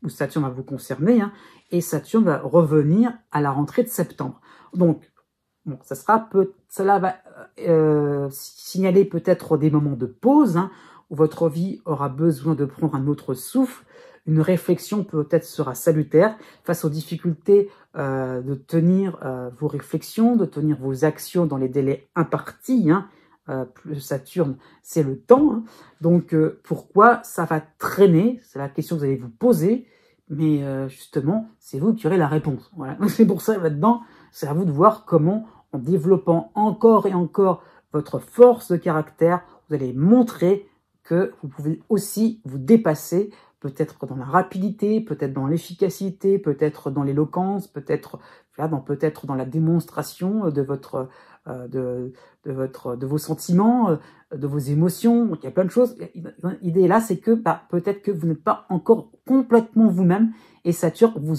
Saturne va vous concerner, hein, et Saturne va revenir à la rentrée de septembre. Donc, bon, cela va signaler peut-être des moments de pause, hein, où votre vie aura besoin de prendre un autre souffle. Une réflexion peut-être sera salutaire face aux difficultés de tenir vos réflexions, de tenir vos actions dans les délais impartis, hein. Saturne, c'est le temps, hein. Donc, pourquoi ça va traîner? C'est la question que vous allez vous poser, mais justement, c'est vous qui aurez la réponse. Voilà. C'est pour ça, là-dedans, c'est à vous de voir comment, en développant encore et encore votre force de caractère, vous allez montrer que vous pouvez aussi vous dépasser, peut-être dans la rapidité, peut-être dans l'efficacité, peut-être dans l'éloquence, peut-être dans la démonstration de vos sentiments, de vos émotions. Donc, il y a plein de choses. L'idée là, c'est que peut-être que vous n'êtes pas encore complètement vous-même, et Saturne vous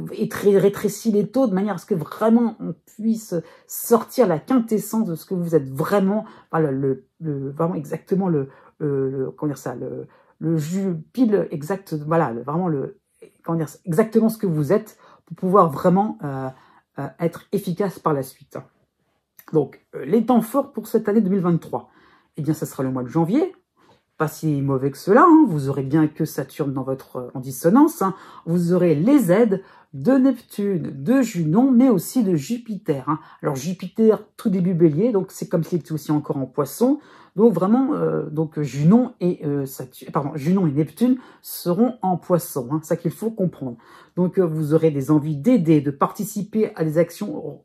rétrécit les taux de manière à ce que vraiment on puisse sortir la quintessence de ce que vous êtes vraiment, voilà, vraiment exactement comment dire ça, le jus pile exact, voilà, vraiment comment dire, exactement ce que vous êtes pour pouvoir vraiment être efficace par la suite. Donc, les temps forts pour cette année 2023, eh bien, ça sera le mois de janvier. Pas si mauvais que cela, hein. Vous aurez bien que Saturne en dissonance, hein. Vous aurez les aides de Neptune, de Junon, mais aussi de Jupiter, hein. Alors Jupiter, tout début Bélier, donc c'est comme s'il était aussi encore en Poisson. Donc vraiment, Junon et Junon et Neptune seront en Poisson, hein, ça qu'il faut comprendre. Donc vous aurez des envies d'aider, de participer à des actions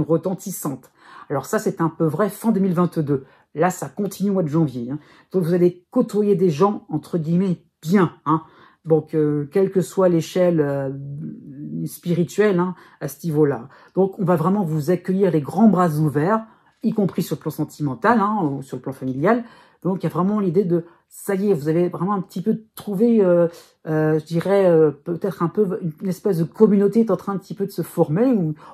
retentissantes. Alors ça, c'est un peu vrai fin 2022. Là, ça continue au mois de janvier. Hein. Donc, vous allez côtoyer des gens, entre guillemets, bien. Hein. Donc, quelle que soit l'échelle spirituelle hein, à ce niveau-là. Donc, on va vraiment vous accueillir les grands bras ouverts, y compris sur le plan sentimental hein, ou sur le plan familial. Donc, il y a vraiment l'idée de, ça y est, vous avez vraiment un petit peu trouvé, je dirais, peut-être un peu une espèce de communauté est en train un petit peu de se former,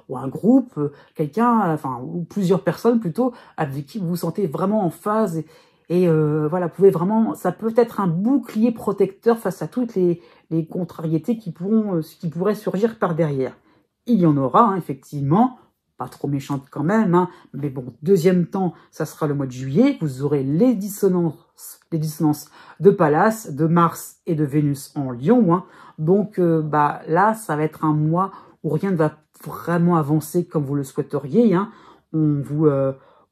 ou un groupe, quelqu'un, enfin, ou plusieurs personnes plutôt, avec qui vous vous sentez vraiment en phase. Et voilà, vous pouvez vraiment, ça peut être un bouclier protecteur face à toutes les contrariétés qui pourraient surgir par derrière. Il y en aura, hein, effectivement, pas trop méchante quand même, hein, mais bon, deuxième temps, ça sera le mois de juillet, vous aurez les dissonances de Pallas, de Mars et de Vénus en Lion, hein, donc bah là, ça va être un mois où rien ne va vraiment avancer comme vous le souhaiteriez, hein.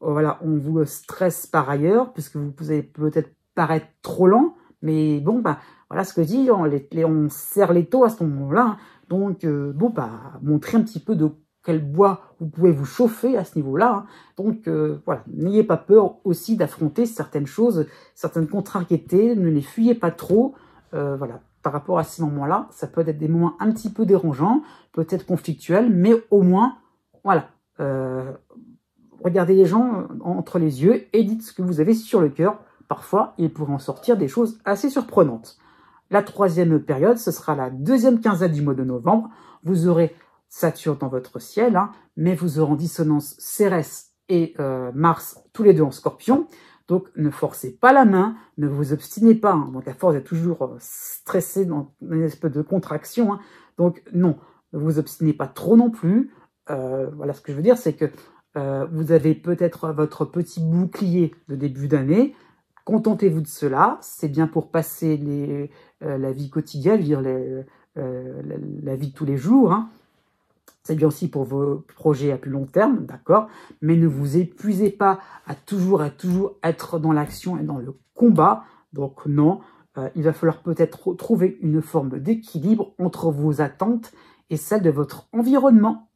Voilà, on vous stresse par ailleurs, puisque vous allez peut-être paraître trop lent, mais bon, bah, voilà ce que je dis, on serre les taux à ce moment-là, hein. Donc, bon, bah, montrez un petit peu de quel bois vous pouvez vous chauffer à ce niveau-là, hein. Donc, voilà, n'ayez pas peur aussi d'affronter certaines choses, certaines contrariétés, ne les fuyez pas trop, voilà. Par rapport à ces moments-là, ça peut être des moments un petit peu dérangeants, peut-être conflictuels, mais au moins, voilà, regardez les gens entre les yeux et dites ce que vous avez sur le cœur. Parfois, il pourrait en sortir des choses assez surprenantes. La troisième période, ce sera la deuxième quinzaine du mois de novembre. Vous aurez Saturne dans votre ciel, hein, mais vous aurez en dissonance Cérès et Mars, tous les deux en Scorpion. Donc, ne forcez pas la main, ne vous obstinez pas. Hein. Donc, à force d'être toujours stressé dans une espèce de contraction. Hein. Donc, non, ne vous obstinez pas trop non plus. Voilà, ce que je veux dire, c'est que vous avez peut-être votre petit bouclier de début d'année. Contentez-vous de cela. C'est bien pour passer la vie quotidienne, dire la vie de tous les jours. Hein. C'est bien aussi pour vos projets à plus long terme, d'accord. Mais ne vous épuisez pas à toujours être dans l'action et dans le combat. Donc non, il va falloir peut-être trouver une forme d'équilibre entre vos attentes et celle de votre environnement.